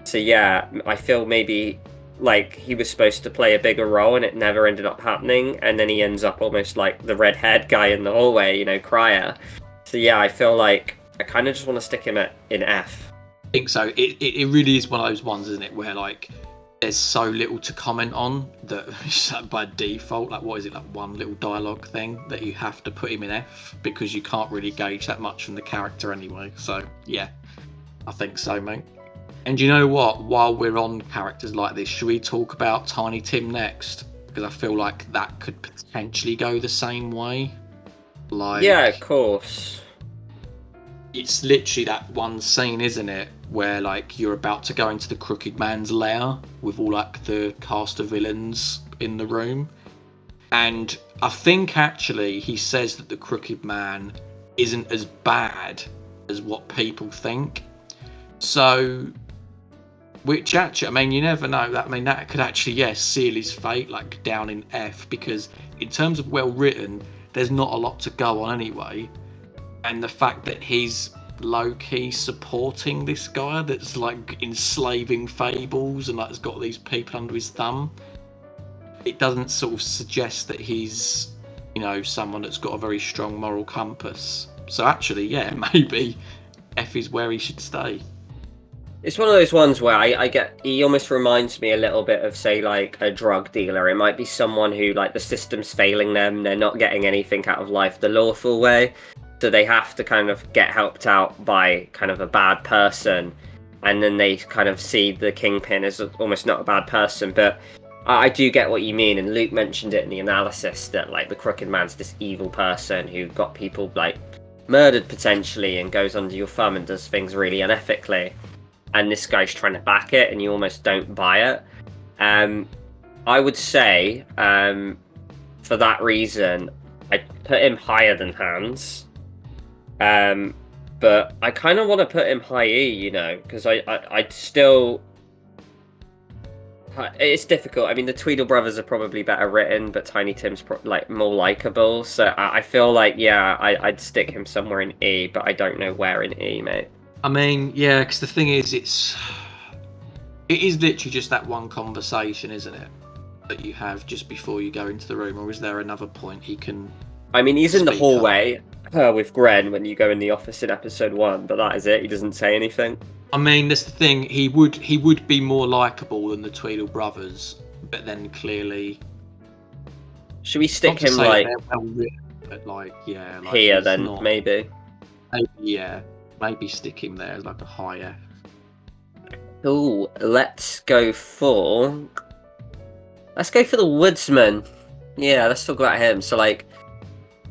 So yeah, I feel maybe like he was supposed to play a bigger role and it never ended up happening, and then he ends up almost like the red-haired guy in the hallway, you know, Crier. So yeah, I feel like I kind of just want to stick him in F. I think so. It really is one of those ones, isn't it, where like there's so little to comment on that by default, like what is it, like one little dialogue thing that you have to put him in F because you can't really gauge that much from the character anyway. So yeah, I think so, mate. And you know what? While we're on characters like this, should we talk about Tiny Tim next? Because I feel like that could potentially go the same way. Like, yeah, of course. It's literally that one scene, isn't it, where like you're about to go into the Crooked Man's lair with all like the cast of villains in the room, and I think actually he says that the Crooked Man isn't as bad as what people think. So, which actually, I mean, you never know. That, I mean, that could actually, seal his fate, like down in F, because in terms of well written, there's not a lot to go on anyway. And the fact that he's low-key supporting this guy that's like enslaving fables and like has got these people under his thumb, it doesn't sort of suggest that he's, you know, someone that's got a very strong moral compass. So actually, yeah, maybe F is where he should stay. It's one of those ones where I get, he almost reminds me a little bit of, say, like a drug dealer. It might be someone who, like, the system's failing them, they're not getting anything out of life the lawful way, so they have to kind of get helped out by kind of a bad person, and then they kind of see the Kingpin as almost not a bad person. But I do get what you mean, and Luke mentioned it in the analysis, that, like, the Crooked Man's this evil person who got people, like, murdered potentially and goes under your thumb and does things really unethically. And this guy's trying to back it, and you almost don't buy it. I would say, for that reason, I'd put him higher than Hans. But I kind of want to put him high E, you know, because I'd still... It's difficult. I mean, the Tweedle Brothers are probably better written, but Tiny Tim's like more likable. So I feel like, yeah, I'd stick him somewhere in E, but I don't know where in E, mate. I mean, yeah, because the thing is, it is literally just that one conversation, isn't it, that you have just before you go into the room, or is there another point he can... I mean, he's in the hallway, with Gren when you go in the office in episode 1, but that is it. He doesn't say anything. I mean, that's the thing. He would be more likable than the Tweedle Brothers, but then clearly. Should we stick him like but like here then? not, maybe. Maybe stick him there as like a high F. Ooh, let's go for the Woodsman. Yeah, let's talk about him. So like,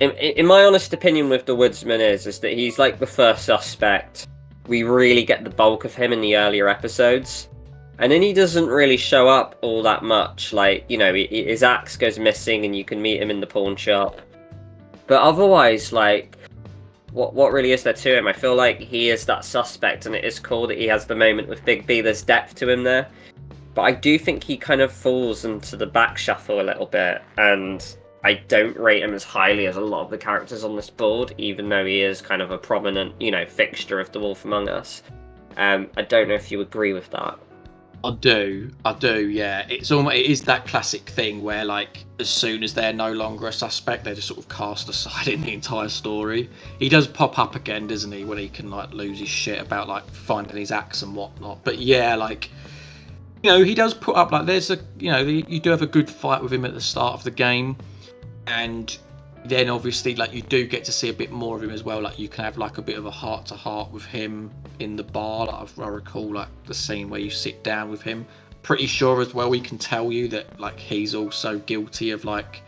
in my honest opinion with the Woodsman is that he's like the first suspect. We really get the bulk of him in the earlier episodes, and then he doesn't really show up all that much. Like, you know, his axe goes missing and you can meet him in the pawn shop, but otherwise, like, what really is there to him? I feel like he is that suspect, and it is cool that he has the moment with Big B. There's depth to him there, but I do think he kind of falls into the back shuffle a little bit, and I don't rate him as highly as a lot of the characters on this board, even though he is kind of a prominent, you know, fixture of The Wolf Among Us. I don't know if you agree with that. I do, yeah. It is that classic thing where, like, as soon as they're no longer a suspect, they're just sort of cast aside in the entire story. He does pop up again, doesn't he, when he can, like, lose his shit about, like, finding his axe and whatnot. But yeah, like, you know, he does put up, like, you do have a good fight with him at the start of the game. And then obviously, like, you do get to see a bit more of him as well. Like, you can have like a bit of a heart-to-heart with him in the bar. Like, I recall like the scene where you sit down with him. Pretty sure as well we can tell you that like he's also guilty of like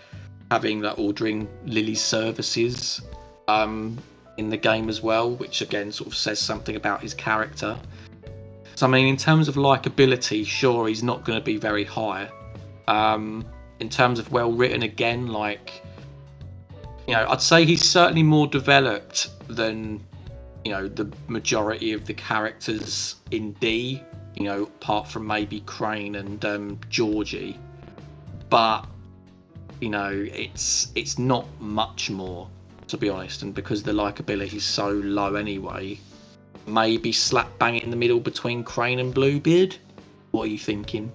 having like ordering Lily's services in the game as well, which again sort of says something about his character. So I mean, in terms of likability, sure, he's not going to be very high. In terms of well written, again, like, you know, I'd say he's certainly more developed than, you know, the majority of the characters in D, you know, apart from maybe Crane and Georgie. But, you know, it's not much more, to be honest, and because the likability is so low anyway, maybe slap bang in the middle between Crane and Bluebeard. What are you thinking?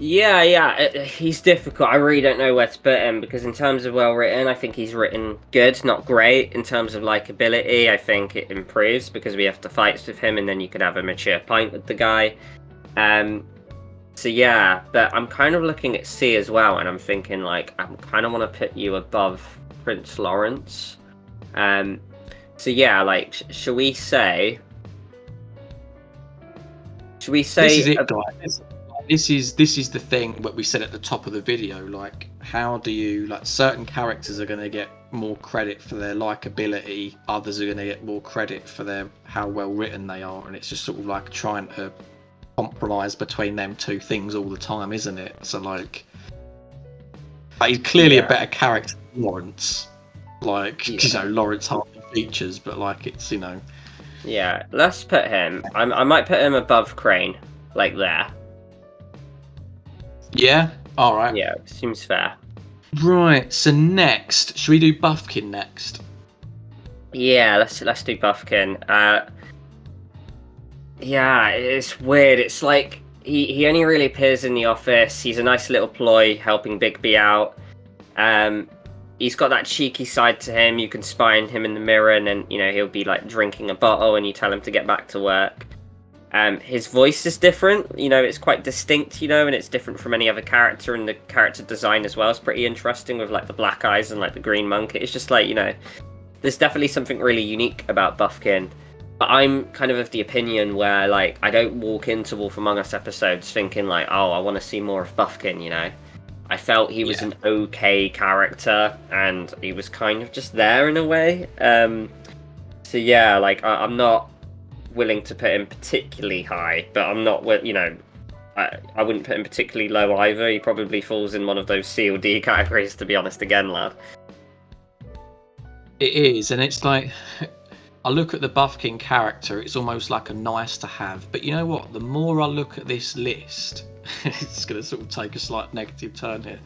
Yeah, he's difficult. I really don't know where to put him, because in terms of well written, I think he's written good, not great. In terms of likability, I think it improves because we have the fights with him, and then you could have a mature pint with the guy. So yeah, but I'm kind of looking at C as well, and I'm thinking like I kind of want to put you above Prince Lawrence. So yeah, like should we say? This is it, guys. This is the thing what we said at the top of the video. Like, how do you, like, certain characters are going to get more credit for their likability, others are going to get more credit for their how well written they are, and it's just sort of like trying to compromise between them two things all the time, isn't it? So like he's clearly a better character than Lawrence. Like, you know, Lawrence hardly features, but like it's, you know. Yeah, let's put him. I might put him above Crane, like there. Yeah. All right. Yeah, seems fair. Right. So next, should we do Buffkin next? Yeah, let's do Buffkin. Yeah, it's weird. It's like he only really appears in the office. He's a nice little ploy helping Bigby out. He's got that cheeky side to him. You can spy on him in the mirror, and then, you know, he'll be like drinking a bottle, and you tell him to get back to work. His voice is different, you know, it's quite distinct, you know, and it's different from any other character, and the character design as well is pretty interesting with like the black eyes and like the green monk. It's just like, you know, there's definitely something really unique about Buffkin. But I'm kind of the opinion where like I don't walk into Wolf Among Us episodes thinking like, oh, I want to see more of Buffkin, you know. I felt he was an okay character, and he was kind of just there in a way. So yeah, like I'm not willing to put him particularly high, but I'm not, you know, I wouldn't put him particularly low either. He probably falls in one of those C or D categories, to be honest, again, lad. It is, and it's like, I look at the Buffkin character, it's almost like a nice to have, but you know what, the more I look at this list, it's going to sort of take a slight negative turn here.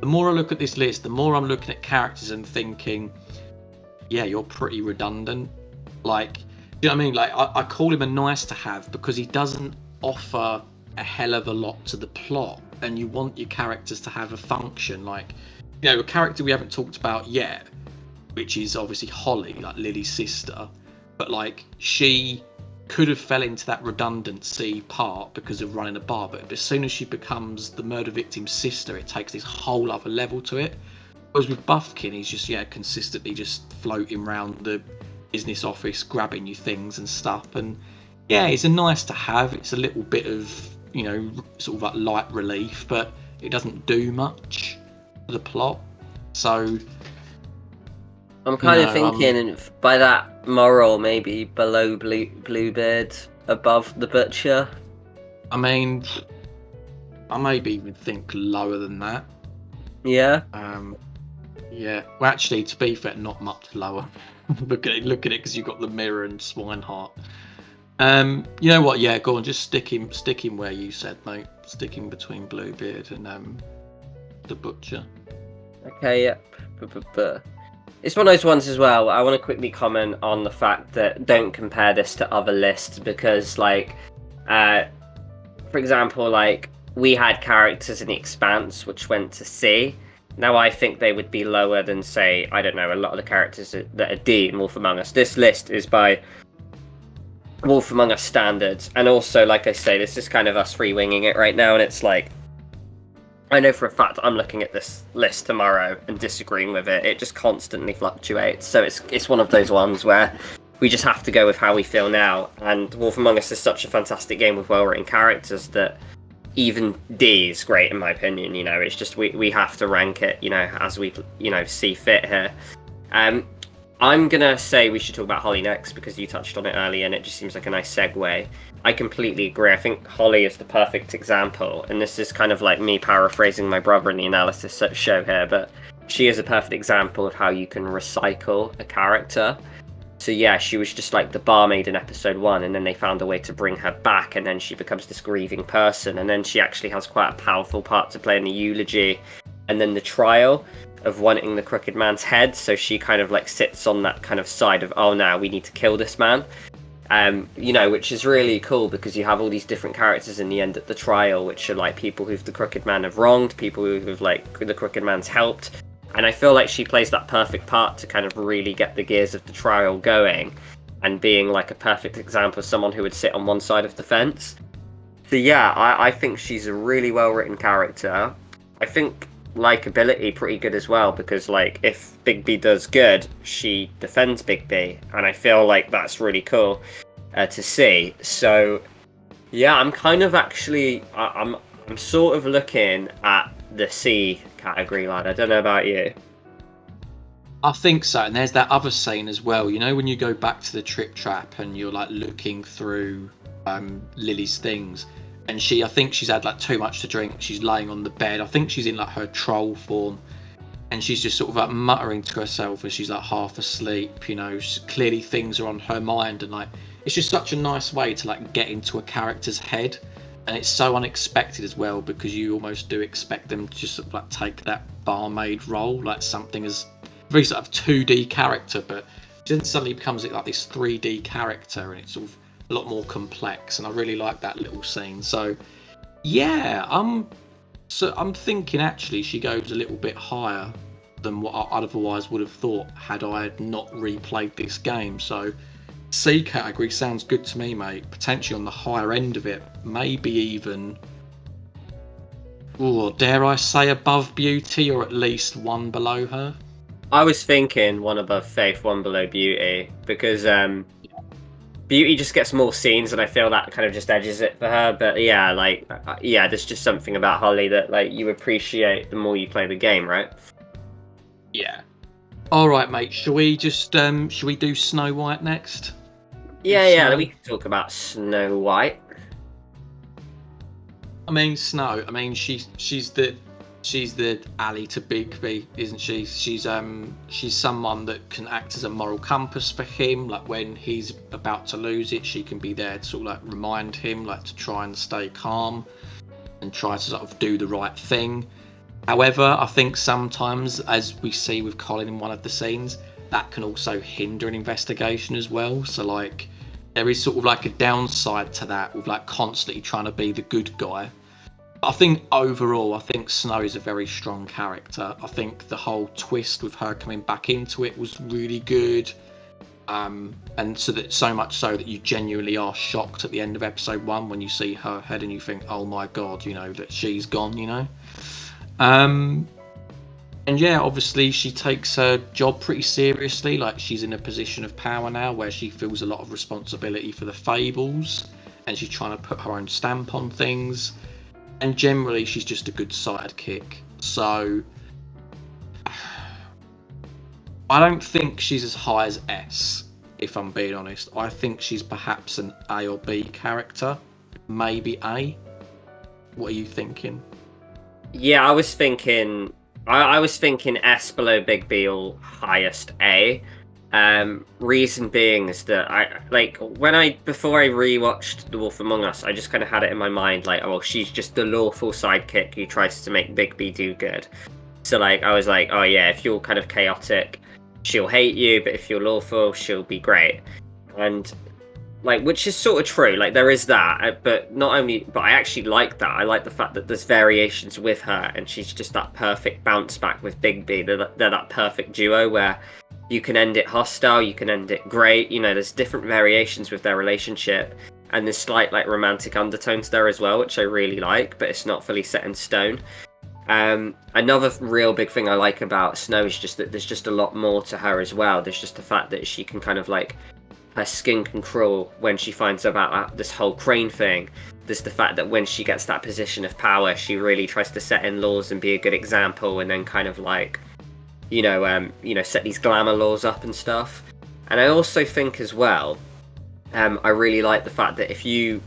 The more I look at this list, the more I'm looking at characters and thinking, yeah, you're pretty redundant. Like, you know what I mean? Like, I call him a nice to have because he doesn't offer a hell of a lot to the plot, and you want your characters to have a function. Like, you know, a character we haven't talked about yet, which is obviously Holly, like Lily's sister, but like she could have fell into that redundancy part because of running a bar, but as soon as she becomes the murder victim's sister, it takes this whole other level to it. Whereas with Buffkin, he's just consistently just floating around the business office, grabbing you things and stuff, and it's a nice to have. It's a little bit of sort of like light relief, but it doesn't do much for the plot. So I'm kind of thinking by that moral, maybe below Bluebeard, above the Butcher. I mean, I maybe even think lower than that. Yeah. Yeah. Well, actually, to be fair, not much lower. look at it, because you've got the Mirror and Swineheart. You know what? Yeah, go on. Just stick him where you said, mate. Stick him between Bluebeard and the Butcher. Okay. Yep. It's one of those ones as well. I want to quickly comment on the fact that don't compare this to other lists because, like, for example, like we had characters in The Expanse which went to C. Now I think they would be lower than, say, I don't know, a lot of the characters that are D in Wolf Among Us. This list is by Wolf Among Us standards, and also, like I say, this is kind of us free winging it right now, and it's like, I know for a fact I'm looking at this list tomorrow and disagreeing with it. It just constantly fluctuates, so it's one of those ones where we just have to go with how we feel now. And Wolf Among Us is such a fantastic game with well-written characters that even D is great in my opinion. It's just we have to rank it, as we see fit here. I'm gonna say we should talk about Holly next because you touched on it earlier and it just seems like a nice segue. I completely agree. I think Holly is the perfect example, and this is kind of like me paraphrasing my brother in the analysis show here, but she is a perfect example of how you can recycle a character. So yeah, she was just like the barmaid in episode 1, and then they found a way to bring her back, and then she becomes this grieving person, and then she actually has quite a powerful part to play in the eulogy, and then the trial of wanting the crooked man's head. So she kind of like sits on that kind of side of, oh, now we need to kill this man. Which is really cool because you have all these different characters in the end at the trial, which are like people who the crooked man have wronged, people who've like the crooked man's helped. And I feel like she plays that perfect part to kind of really get the gears of the trial going and being like a perfect example of someone who would sit on one side of the fence. So yeah, I think she's a really well written character. I think likeability pretty good as well because like if Big B does good, she defends Big B, and I feel like that's really cool to see. So yeah, I'm kind of actually I'm sort of looking at the C category, lad. I don't know about you. I think so, and there's that other scene as well. When you go back to the trip trap and you're like looking through Lily's things. And I think she's had like too much to drink. She's laying on the bed. I think she's in like her troll form, and she's just sort of like muttering to herself as she's like half asleep. Clearly things are on her mind, and like it's just such a nice way to like get into a character's head, and it's so unexpected as well because you almost do expect them to just sort of like take that barmaid role, like something as very sort of 2D character, but then suddenly becomes like this 3D character, and it's sort of a lot more complex, and I really like that little scene. So yeah, I'm thinking actually she goes a little bit higher than what I otherwise would have thought had I not replayed this game. So C category sounds good to me, mate. Potentially on the higher end of it, maybe even, dare I say, above Beauty, or at least one below her. I was thinking one above Faith, one below Beauty, because Beauty just gets more scenes, and I feel that kind of just edges it for her. But yeah, there's just something about Holly that like you appreciate the more you play the game, right? Yeah. All right, mate. Shall we do Snow White next? Yeah. We can talk about Snow White. I mean, Snow. I mean, she's the ally to Bigby, isn't she? She's someone that can act as a moral compass for him. Like when he's about to lose it, she can be there to sort of like remind him, like to try and stay calm and try to sort of do the right thing. However, I think sometimes, as we see with Colin in one of the scenes, that can also hinder an investigation as well. So like there is sort of like a downside to that with like constantly trying to be the good guy. I think overall, I think Snow is a very strong character. I think the whole twist with her coming back into it was really good. And so much so that you genuinely are shocked at the end of episode 1 when you see her head and you think, oh my god, you know, that she's gone, you know. And yeah, obviously she takes her job pretty seriously. Like, she's in a position of power now where she feels a lot of responsibility for the Fables, and she's trying to put her own stamp on things. And generally, she's just a good sidekick. So I don't think she's as high as S, if I'm being honest. I think she's perhaps an A or B character, maybe A. What are you thinking? Yeah, I was thinking S below Big B or highest A. Reason being is that before I rewatched The Wolf Among Us, I just kind of had it in my mind like, oh, she's just the lawful sidekick who tries to make Big B do good. So like, I was like, oh yeah, if you're kind of chaotic, she'll hate you, but if you're lawful, she'll be great. And like, which is sort of true, like there is that, but I actually like that. I like the fact that there's variations with her, and she's just that perfect bounce back with Big B. They're that perfect duo where you can end it hostile, you can end it great, you know, there's different variations with their relationship, and there's slight like romantic undertones there as well, which I really like, but it's not fully set in stone. Another real big thing I like about Snow is just that there's just a lot more to her as well. There's just the fact that she can kind of like, her skin can crawl when she finds out about this whole crane thing. There's the fact that when she gets that position of power, she really tries to set in laws and be a good example, and then kind of like, set these glamour laws up and stuff. And I also think as well, I really like the fact that if you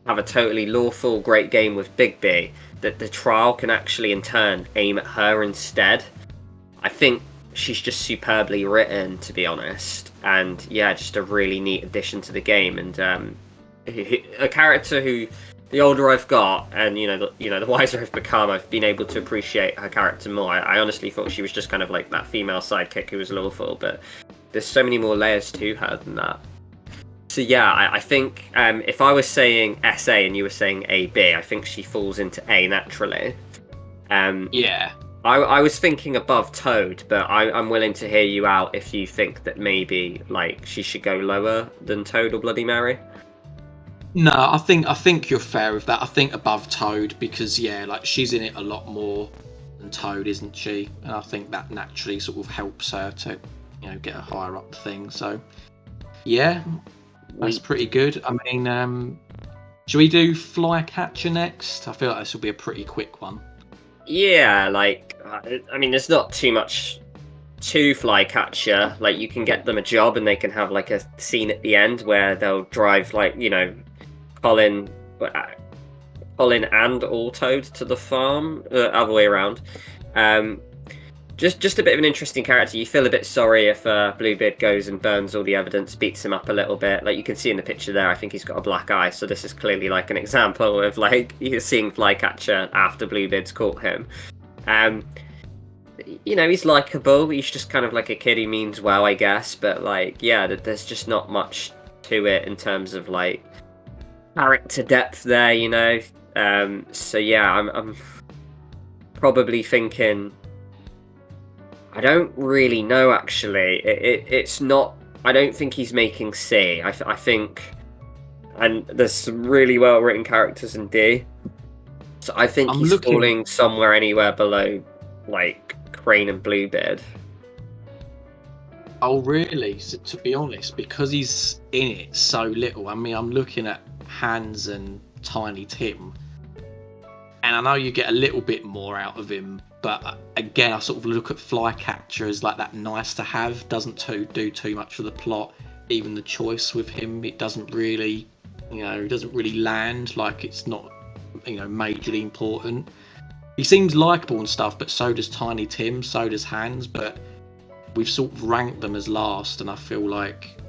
have a totally lawful great game with Big B, that the trial can actually in turn aim at her instead. I think she's just superbly written, to be honest, and yeah, just a really neat addition to the game, and a character who, the older I've got, and the wiser I've become, I've been able to appreciate her character more. I honestly thought she was just kind of like that female sidekick who was lawful, but there's so many more layers to her than that. So yeah, I think if I was saying SA and you were saying AB, I think she falls into A naturally. Yeah. I was thinking above Toad, but I'm willing to hear you out if you think that maybe like she should go lower than Toad or Bloody Mary. No, I think you're fair with that. I think above Toad, because yeah, like she's in it a lot more than Toad, isn't she? And I think that naturally sort of helps her to, get her higher up the thing. So yeah, that's pretty good. I mean, should we do Flycatcher next? I feel like this will be a pretty quick one. Yeah, like, I mean, there's not too much to Flycatcher. Like, you can get them a job and they can have, like, a scene at the end where they'll drive, like, Colin and all Toad to the farm, other way around. Just a bit of an interesting character. You feel a bit sorry if Bluebeard goes and burns all the evidence, beats him up a little bit. Like you can see in the picture there, I think he's got a black eye. So this is clearly like an example of like you're seeing Flycatcher after Bluebeard's caught him. He's likable. He's just kind of like a kid who means well, I guess. But like, yeah, there's just not much to it in terms of like character depth there, So yeah, I'm probably thinking. I don't really know, actually. It's not. I don't think he's making C. I think, and there's some really well written characters in D. So I think he's falling somewhere anywhere below, like Crane and Bluebeard. Oh really? So, to be honest, because he's in it so little. I mean, I'm looking at Hans and Tiny Tim, and I know you get a little bit more out of him. But again, I sort of look at Flycatcher as like that nice to have, doesn't do too much for the plot. Even the choice with him, it doesn't really, land. Like it's not, majorly important. He seems likable and stuff, but so does Tiny Tim, so does Hans. But we've sort of ranked them as last, and I feel like.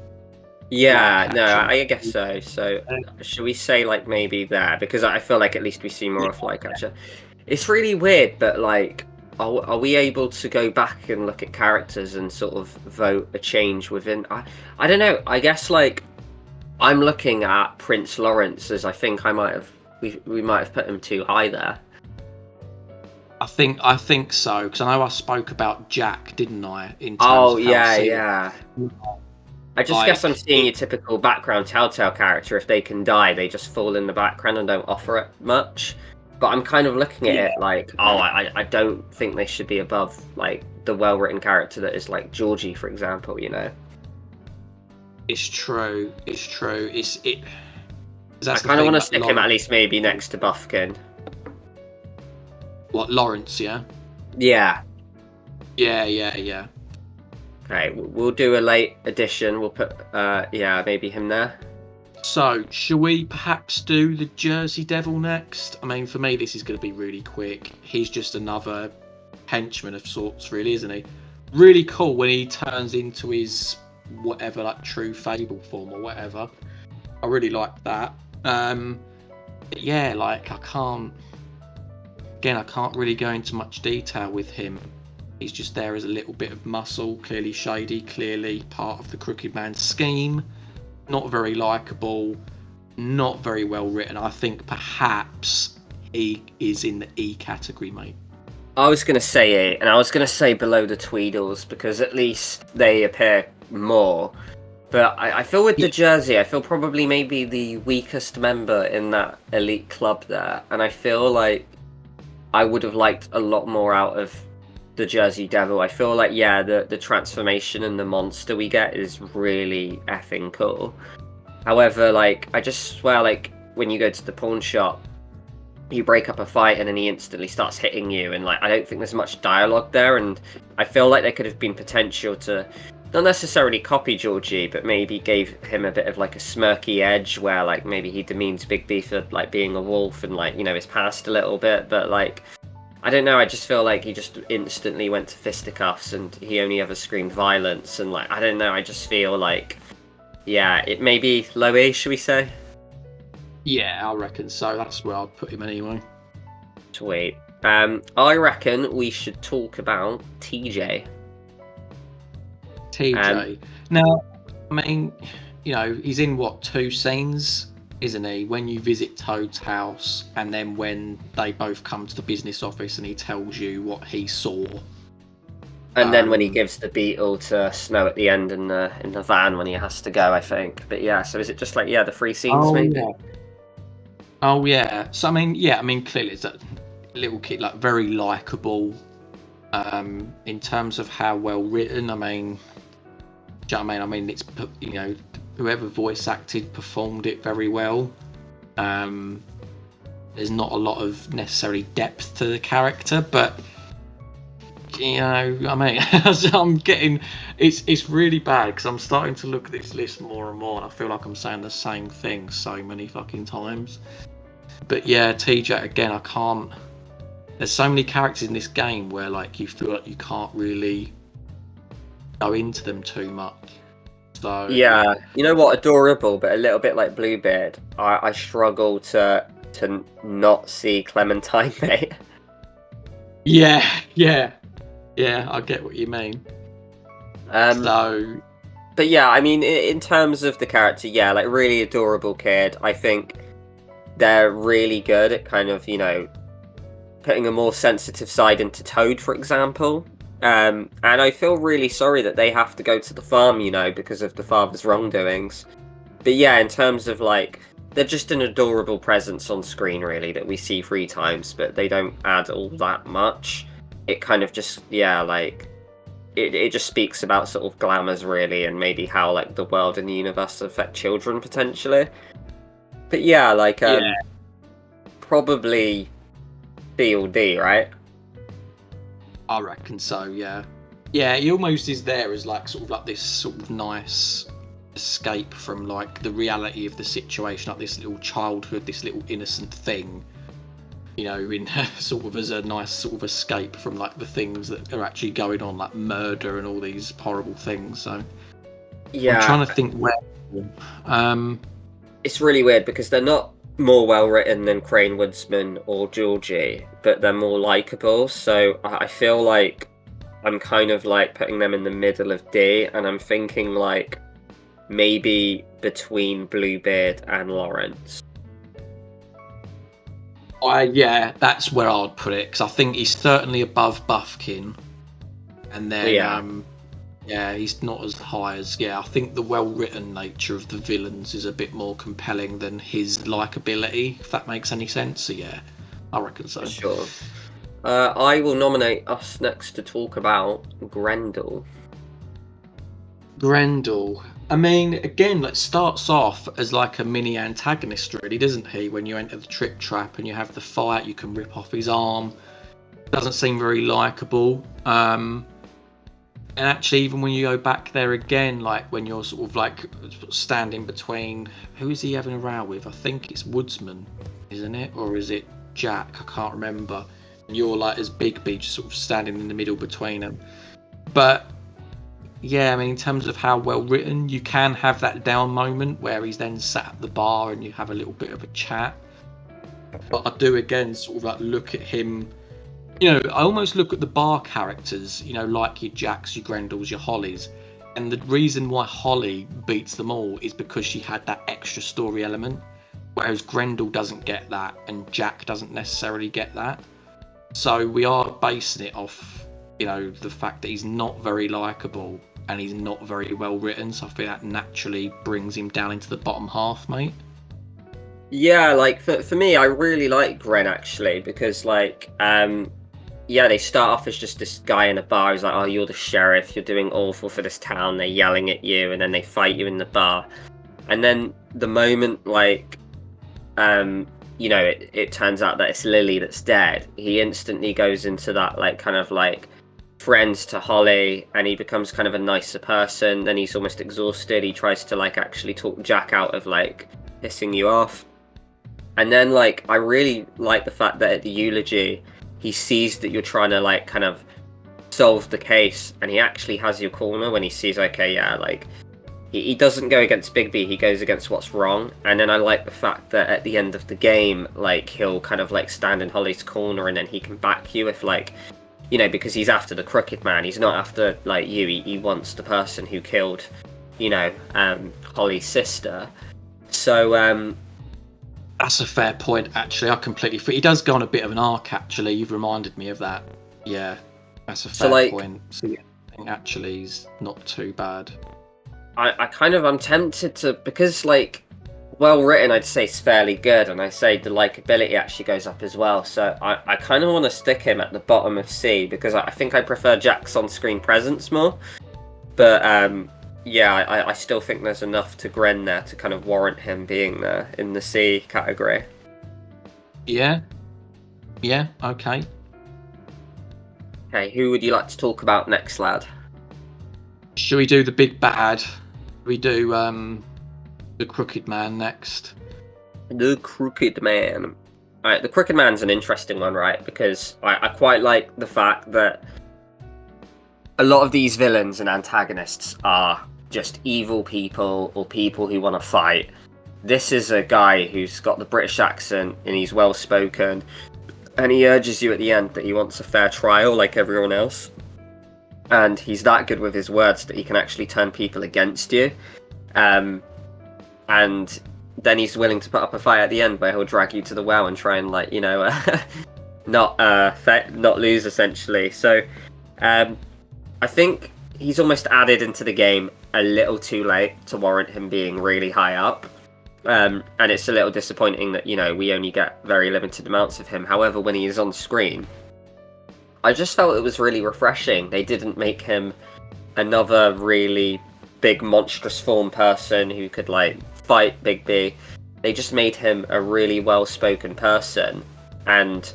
Yeah, no, I guess so. So should we say like maybe there, because I feel like at least we see more of Flycatcher. It's really weird, but like, are we able to go back and look at characters and sort of vote a change within? I don't know. I guess like I'm looking at Prince Lawrence as I think we might have put him too high there. I think so, because I know I spoke about Jack, didn't I? In terms Oh of how I yeah, see yeah. it. I just guess I'm seeing your typical background Telltale character. If they can die, they just fall in the background and don't offer it much. But I'm kind of looking at it like, I don't think they should be above like the well-written character that is like Georgie, for example. You know. It's true. It's true. I kind of want to stick him at least maybe next to Buffkin. What, Lawrence? Yeah. Yeah. Yeah. Okay, we'll do a late edition. We'll put, maybe him there. So, shall we perhaps do the Jersey Devil next? I mean, for me, this is going to be really quick. He's just another henchman of sorts, really, isn't he? Really cool when he turns into his whatever, like true fable form or whatever. I really like that. Yeah, like I can't really go into much detail with him. He's just there as a little bit of muscle, clearly shady, clearly part of the Crooked Man's scheme. Not very likable, not very well written. I think perhaps he is in the E category, mate. I was going to say E, and I was going to say below the Tweedles, because at least they appear more. But I feel with the Jersey, I feel probably maybe the weakest member in that elite club there. And I feel like I would have liked a lot more out of the Jersey Devil. I feel like, yeah, the transformation and the monster we get is really effing cool. However, like, I just swear, like, when you go to the pawn shop, you break up a fight and then he instantly starts hitting you, and like I don't think there's much dialogue there, and I feel like there could have been potential to not necessarily copy Georgie, but maybe gave him a bit of like a smirky edge where like maybe he demeans Big B for like being a wolf and like, you know, his past a little bit. But like, I don't know, I just feel like he just instantly went to fisticuffs and he only ever screamed violence, and like I don't know, I just feel like, yeah, it may be low E, should we say? Yeah, I reckon so. That's where I'd put him anyway. Sweet. I reckon we should talk about TJ. Now, I mean, you know, he's in what, 2 scenes, isn't he? When you visit Toad's house, and then when they both come to the business office and he tells you what he saw. And then when he gives the beetle to Snow at the end in the van when he has to go, I think. But yeah, so is it just like, yeah, the 3 scenes maybe? Yeah. Oh yeah. So I mean, clearly it's a little kid, like very likable. In terms of how well written, I mean, do you know what I mean? I mean, it's, you know, whoever voice acted performed it very well. There's not a lot of necessarily depth to the character, but you know, I mean, I'm getting it's really bad because I'm starting to look at this list more and more, and I feel like I'm saying the same thing so many fucking times. But yeah, TJ again, I can't. There's so many characters in this game where like you feel like you can't really go into them too much. So yeah, you know what, adorable, but a little bit like Bluebeard. I struggle to not see Clementine, mate. Yeah, I get what you mean. But yeah, I mean, in terms of the character, yeah, like really adorable kid. I think they're really good at kind of, you know, putting a more sensitive side into Toad, for example. And I feel really sorry that they have to go to the farm, you know, because of the father's wrongdoings. But yeah, in terms of like, they're just an adorable presence on screen, really, that we see 3 times, but they don't add all that much. It kind of just, yeah, like, it just speaks about sort of glamours, really, and maybe how like the world and the universe affect children potentially. But yeah, like, probably B or D, right? I reckon so, yeah. Yeah, he almost is there as like sort of like this sort of nice escape from like the reality of the situation, like this little childhood, this little innocent thing, you know, in sort of as a nice sort of escape from like the things that are actually going on, like murder and all these horrible things. So yeah, I'm trying to think where. It's really weird because they're not more well written than Crane, Woodsman or Georgie, but they're more likable. So I feel like I'm kind of like putting them in the middle of D, and I'm thinking like maybe between Bluebeard and Lawrence. Yeah, that's where I'd put it, because I think he's certainly above Buffkin, and then yeah, he's not as high as I think the well-written nature of the villains is a bit more compelling than his likability, if that makes any sense. So yeah, I reckon so. Sure. I will nominate us next to talk about Grendel. Grendel. I mean, again, like starts off as like a mini antagonist, really, doesn't he? When you enter the trick trap and you have the fight, you can rip off his arm. Doesn't seem very likable. And actually, even when you go back there again, like when you're sort of like standing between, who is he having a row with? I think it's Woodsman, isn't it? Or is it Jack? I can't remember. And you're like as Bigby, just sort of standing in the middle between them. But yeah, I mean, in terms of how well written, you can have that down moment where he's then sat at the bar and you have a little bit of a chat. But I do again sort of like look at him. You know, I almost look at the bar characters, you know, like your Jacks, your Grendels, your Hollies. And the reason why Holly beats them all is because she had that extra story element. Whereas Grendel doesn't get that and Jack doesn't necessarily get that. So we are basing it off, you know, the fact that he's not very likable and he's not very well written. So I feel that naturally brings him down into the bottom half, mate. Yeah, like for me, I really like Gren actually, because like they start off as just this guy in a bar who's like, oh, you're the sheriff, you're doing awful for this town, they're yelling at you, and then they fight you in the bar. And then the moment, like, you know, it turns out that it's Lily that's dead, he instantly goes into that, like, kind of, like, friends to Holly, and he becomes kind of a nicer person. Then he's almost exhausted, he tries to, like, actually talk Jack out of, like, pissing you off. And then, like, I really like the fact that at the eulogy, he sees that you're trying to, like, kind of solve the case, and he actually has your corner when he sees, okay, yeah, like, he doesn't go against Bigby, he goes against what's wrong. And then I like the fact that at the end of the game, like, he'll kind of, like, stand in Holly's corner, and then he can back you if, like, you know, because he's after the crooked man, he's not after, like, you, he wants the person who killed, you know, Holly's sister. So, that's a fair point, actually. I completely he does go on a bit of an arc, actually. You've reminded me of that. Yeah, that's a fair point. So yeah, I think actually he's not too bad. I'm tempted to, because, like, well written, I'd say is fairly good, and I say the likability actually goes up as well. So I kind of want to stick him at the bottom of C, because I think I prefer Jack's on-screen presence more. But yeah, I still think there's enough to Gren there to kind of warrant him being there in the C category. Yeah. Yeah, okay. Okay, who would you like to talk about next, lad? Should we do the big bad? We do the Crooked Man next. The Crooked Man. Alright, the Crooked Man's an interesting one, right? Because I quite like the fact that a lot of these villains and antagonists are just evil people or people who want to fight. This is a guy who's got the British accent and he's well spoken, and he urges you at the end that he wants a fair trial like everyone else. And he's that good with his words that he can actually turn people against you. And then he's willing to put up a fight at the end where he'll drag you to the well and try and, like, you know, not lose, essentially. So I think he's almost added into the game a little too late to warrant him being really high up. And it's a little disappointing that, you know, we only get very limited amounts of him. However, when he is on screen, I just felt it was really refreshing. They didn't make him another really big monstrous form person who could, like, fight Bigby. They just made him a really well-spoken person and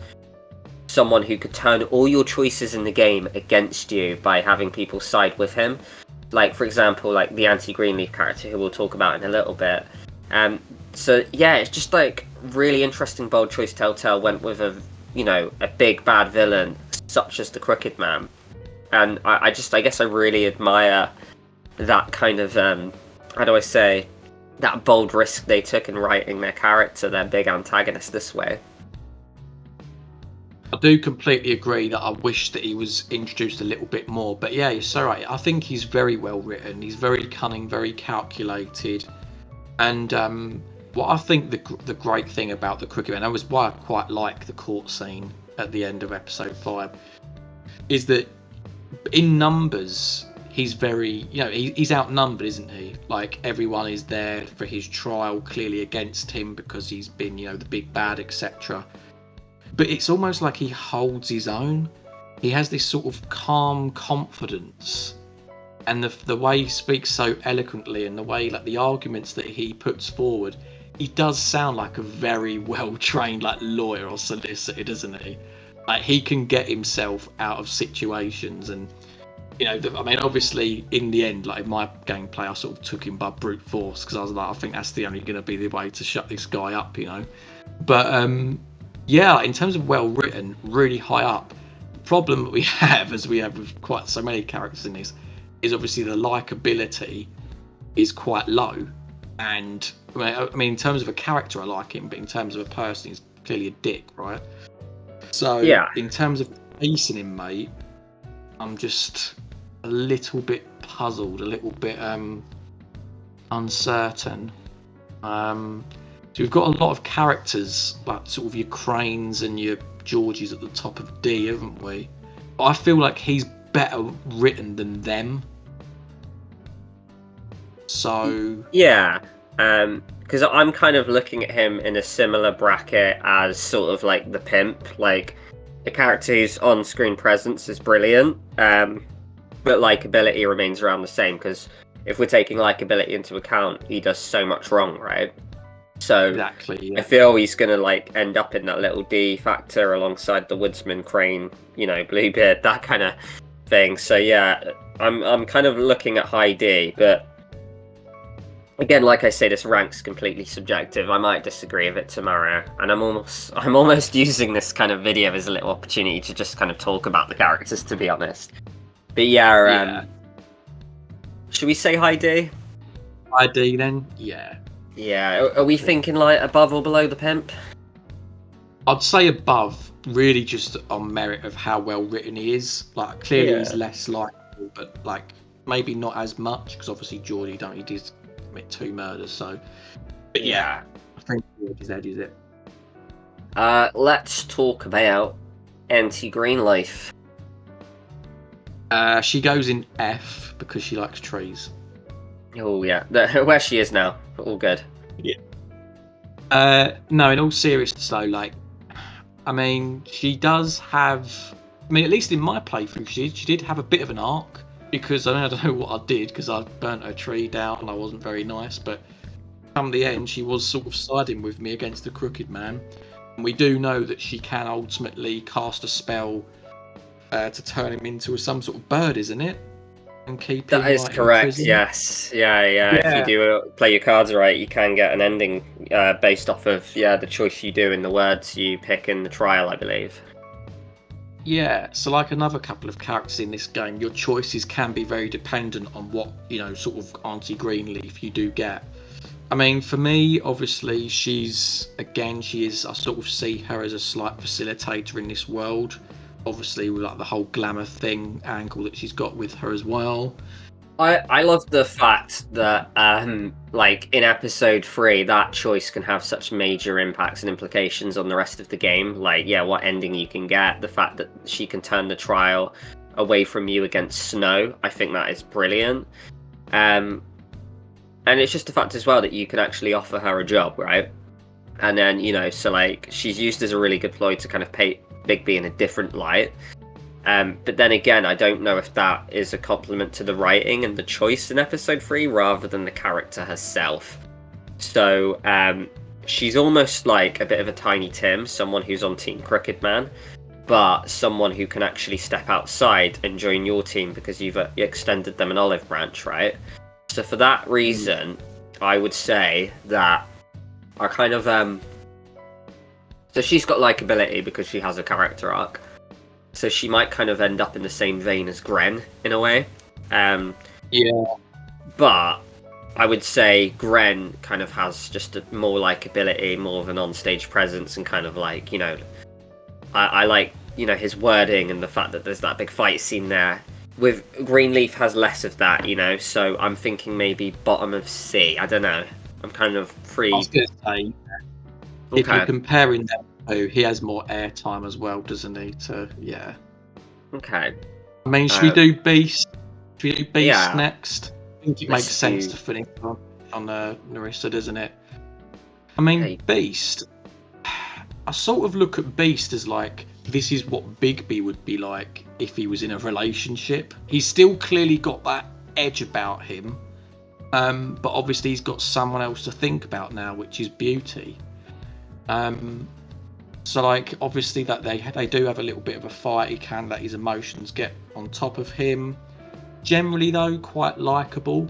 someone who could turn all your choices in the game against you by having people side with him. Like, for example, like the anti-Greenleaf character, who we'll talk about in a little bit. So yeah, it's just like really interesting, bold choice. Telltale went with a big bad villain such as the Crooked Man, and I guess I really admire that kind of how do I say, that bold risk they took in writing their character, their big antagonist, this way. I do completely agree that I wish that he was introduced a little bit more, but yeah, you're so right. I think he's very well written. He's very cunning, very calculated, and what I think the great thing about the cricket, and that was why I quite like the court scene at the end of episode 5, is that in numbers he's very, he's outnumbered, isn't he? Like, everyone is there for his trial, clearly against him because he's been, the big bad, etc. But it's almost like he holds his own. He has this sort of calm confidence, and the way he speaks so eloquently, and the way, like, the arguments that he puts forward, he does sound like a very well trained, like, lawyer or solicitor, doesn't he? Like, he can get himself out of situations, and obviously in the end, like, in my gameplay, I sort of took him by brute force because I was like, I think that's the only going to be the way to shut this guy up, But yeah, in terms of well written, really high up. The problem that we have, as we have with quite so many characters in this, is obviously the likability is quite low. And I mean, in terms of a character, I like him, but in terms of a person, he's clearly a dick, right? So yeah, in terms of facing him, mate, I'm just a little bit puzzled, a little bit uncertain. So we've got a lot of characters, like sort of your Cranes and your Georgies at the top of D, haven't we? But I feel like he's better written than them. So yeah, because I'm kind of looking at him in a similar bracket as sort of like the Pimp, like the character whose on-screen presence is brilliant, but likability remains around the same, because if we're taking likability into account, he does so much wrong, right? So exactly, yeah. I feel he's gonna like end up in that little D factor alongside the Woodsman, Crane, Bluebeard, that kind of thing. So yeah, I'm kind of looking at high D, but again, like I say, this rank's completely subjective. I might disagree with it tomorrow, and I'm almost using this kind of video as a little opportunity to just kind of talk about the characters, to be honest. But yeah. Should we say high D? High D then? Yeah. Yeah. Are we thinking like above or below the Pimp? I'd say above, really, just on merit of how well written he is. Like, clearly he's less likable, but like maybe not as much, because obviously Georgie he did commit 2 murders, so. But yeah, I think Georgie's edge is it. Let's talk about anti-Greenleaf. She goes in F because she likes trees. Oh yeah, where she is now, all good. Yeah. No, in all seriousness though, like, I mean, she does have. I mean, at least in my playthrough, she did have a bit of an arc, because I don't know what I did, because I burnt her tree down and I wasn't very nice. But come the end, she was sort of siding with me against the Crooked Man, and we do know that she can ultimately cast a spell to turn him into some sort of bird, isn't it? And keep him. That is correct. Yes. Yeah. If you do play your cards right, you can get an ending based off of the choice you do in the words you pick in the trial, I believe. Yeah, so like another couple of characters in this game, your choices can be very dependent on what, sort of anti-Greenleaf you do get. I mean, for me, obviously, she is, I sort of see her as a slight facilitator in this world. Obviously, with like the whole glamour thing angle that she's got with her as well. I love the fact that, like, in episode 3, that choice can have such major impacts and implications on the rest of the game. Like, what ending you can get, the fact that she can turn the trial away from you against Snow, I think that is brilliant. And it's just the fact as well that you can actually offer her a job, right? And then, so like, she's used as a really good ploy to kind of paint Bigby in a different light. But then again, I don't know if that is a compliment to the writing and the choice in episode 3 rather than the character herself. So she's almost like a bit of a Tiny Tim, someone who's on Team Crooked Man, but someone who can actually step outside and join your team because you've extended them an olive branch, right? So for that reason, I would say that I kind of... So she's got likability because she has a character arc. So she might kind of end up in the same vein as Gren, in a way. Yeah. But I would say Gren kind of has just a more likability, more of an on-stage presence, and kind of like, I like, his wording and the fact that there's that big fight scene there. With Greenleaf has less of that, so I'm thinking maybe bottom of C. I don't know. I'm kind of I free. was going to say, if you're Okay. comparing them to, he has more airtime as well, doesn't he? So yeah. Okay. I mean, should we do Beast? Should we do Beast Yeah. next? I think it Let's makes sense do. to finish on Narissa, doesn't it? I mean, Okay. Beast. I sort of look at Beast as like, this is what Bigby would be like if he was in a relationship. He's still clearly got that edge about him, but obviously he's got someone else to think about now, which is Beauty. So like, obviously that they do have a little bit of a fight. He can let his emotions get on top of him. Generally though, quite likable.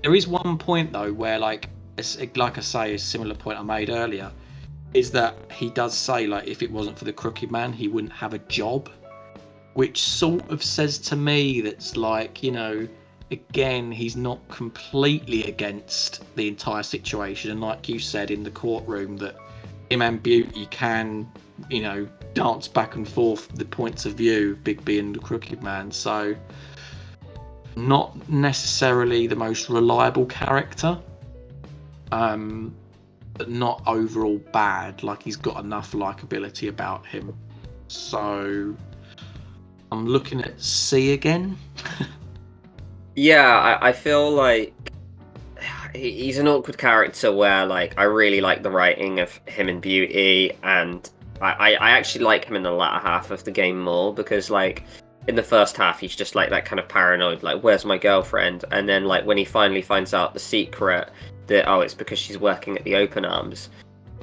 There is one point though where like I say, a similar point I made earlier, is that he does say like, if it wasn't for the Crooked Man, he wouldn't have a job, which sort of says to me that's like, again, he's not completely against the entire situation, and like you said in the courtroom, that him and Beauty can, dance back and forth the points of view of Bigby and the Crooked Man. So not necessarily the most reliable character, but not overall bad. Like, he's got enough likability about him. So I'm looking at C again. Yeah, I feel like he's an awkward character where like I really like the writing of him and Beauty, and I actually like him in the latter half of the game more, because like in the first half he's just like that kind of paranoid, like, where's my girlfriend? And then like when he finally finds out the secret that, oh, it's because she's working at the Open Arms,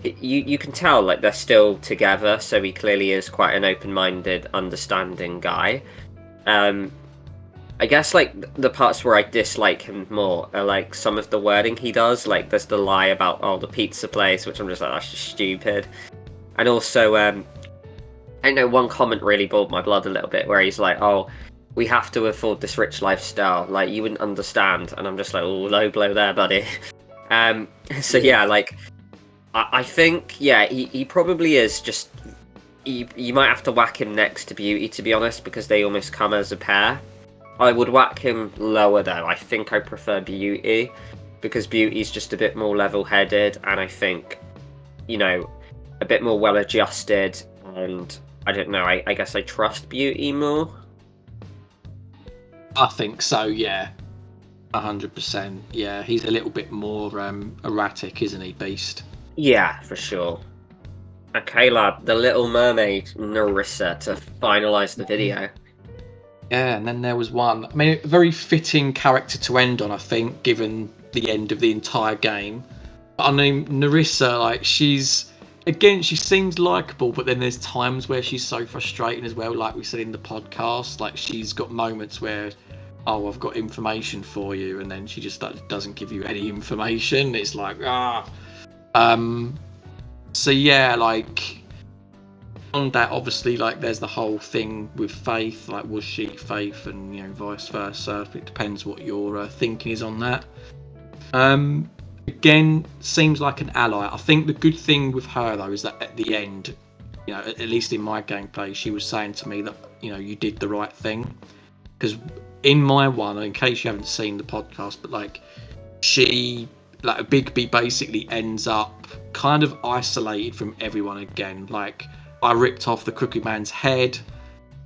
you can tell like they're still together, so he clearly is quite an open-minded, understanding guy. I guess like the parts where I dislike him more are like some of the wording he does. Like there's the lie about, oh, the pizza place, which I'm just like, that's just stupid. And also, I know one comment really boiled my blood a little bit, where he's like, oh, we have to afford this rich lifestyle, like you wouldn't understand. And I'm just like, oh, low blow there, buddy. So yeah, like I think, yeah, he probably is just, you might have to whack him next to Beauty, to be honest, because they almost come as a pair. I would whack him lower though. I think I prefer Beauty, because Beauty's just a bit more level-headed, and I think, a bit more well-adjusted, and I don't know, I guess I trust Beauty more. I think so, yeah. 100%. Yeah, he's a little bit more erratic, isn't he, Beast? Yeah, for sure. Okay, lad, the Little Mermaid, Narissa, to finalise the video. Yeah, and then there was one. I mean, a very fitting character to end on, I think, given the end of the entire game. But I mean, Narissa, like, she seems likable, but then there's times where she's so frustrating as well, like we said in the podcast. Like, she's got moments where, oh, I've got information for you, and then she just doesn't give you any information. It's like, so yeah, like, on that, obviously, like, there's the whole thing with Faith, like, was she Faith, and vice versa. It depends what your thinking is on that. Again, seems like an ally. I think the good thing with her though is that at the end, at least in my gameplay, she was saying to me that you did the right thing, because in my one, in case you haven't seen the podcast, but like, she, like, Bigby basically ends up kind of isolated from everyone again. Like, I ripped off the Crooked Man's head,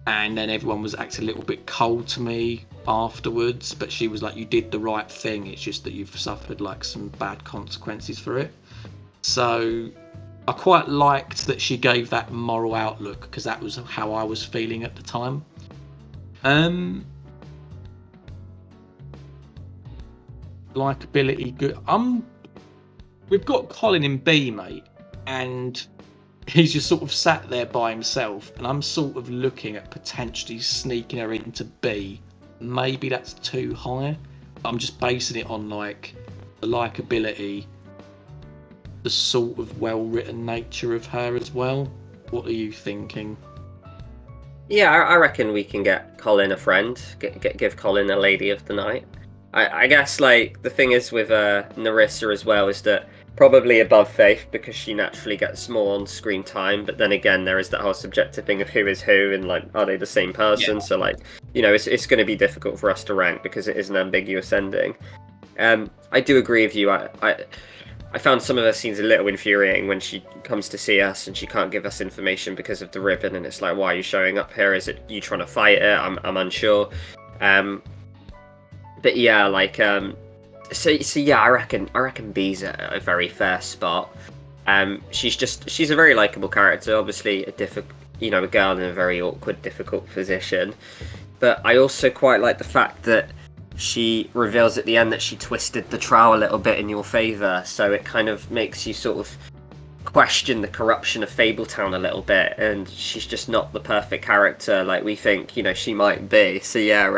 and then everyone was acting a little bit cold to me afterwards, but she was like, you did the right thing, it's just that you've suffered like some bad consequences for it. So I quite liked that she gave that moral outlook, because that was how I was feeling at the time. Likeability, good. We've got Colin in B, mate, and he's just sort of sat there by himself, and I'm sort of looking at potentially sneaking her into B. Maybe that's too high. I'm just basing it on like the likability, the sort of well-written nature of her as well. What are you thinking? Yeah, I reckon we can get Colin a friend, give Colin a lady of the night. I guess like the thing is with Narissa as well is that probably above Faith, because she naturally gets more on-screen time, but then again there is that whole subjective thing of who is who, and like, are they the same person? Yeah. So like, it's going to be difficult for us to rank because it is an ambiguous ending. I do agree with you. I found some of her scenes a little infuriating when she comes to see us and she can't give us information because of the ribbon, and it's like, why are you showing up here? Is it you trying to fight it? I'm unsure. But yeah, like so yeah, I reckon B's at a very fair spot. She's a very likable character, obviously a girl in a very awkward, difficult position. But I also quite like the fact that she reveals at the end that she twisted the trial a little bit in your favour, so it kind of makes you sort of question the corruption of Fabletown a little bit, and she's just not the perfect character like we think, she might be. So yeah,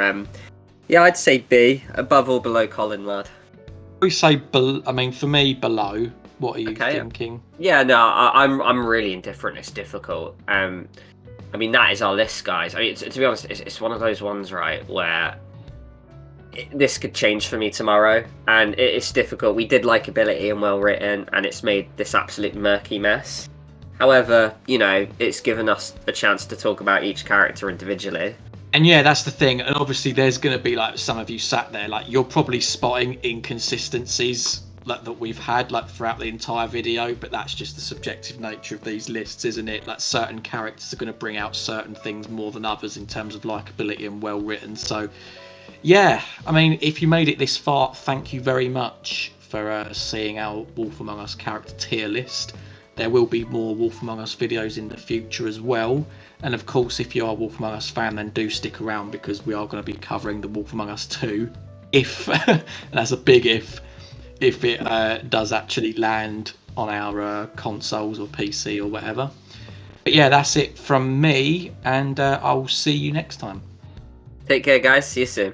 I'd say B, above or below Colin, lad. We say, for me, below. What are you thinking? Yeah, no, I'm really indifferent. It's difficult. That is our list, guys. To be honest, it's one of those ones, right, where this could change for me tomorrow, and it's difficult. We did likeability and well written, and it's made this absolute murky mess. However, it's given us a chance to talk about each character individually. And yeah, that's the thing. And obviously, there's going to be like some of you sat there, like you're probably spotting inconsistencies that we've had like throughout the entire video, but that's just the subjective nature of these lists, isn't it? Like certain characters are going to bring out certain things more than others in terms of likability and well written. So yeah, if you made it this far, thank you very much for seeing our Wolf Among Us character tier list. There will be more Wolf Among Us videos in the future as well. And of course, if you are a Wolf Among Us fan, then do stick around, because we are going to be covering the Wolf Among Us 2, if, and that's a big if it does actually land on our consoles or PC or whatever. But yeah, that's it from me, and I'll see you next time. Take care, guys. See you soon.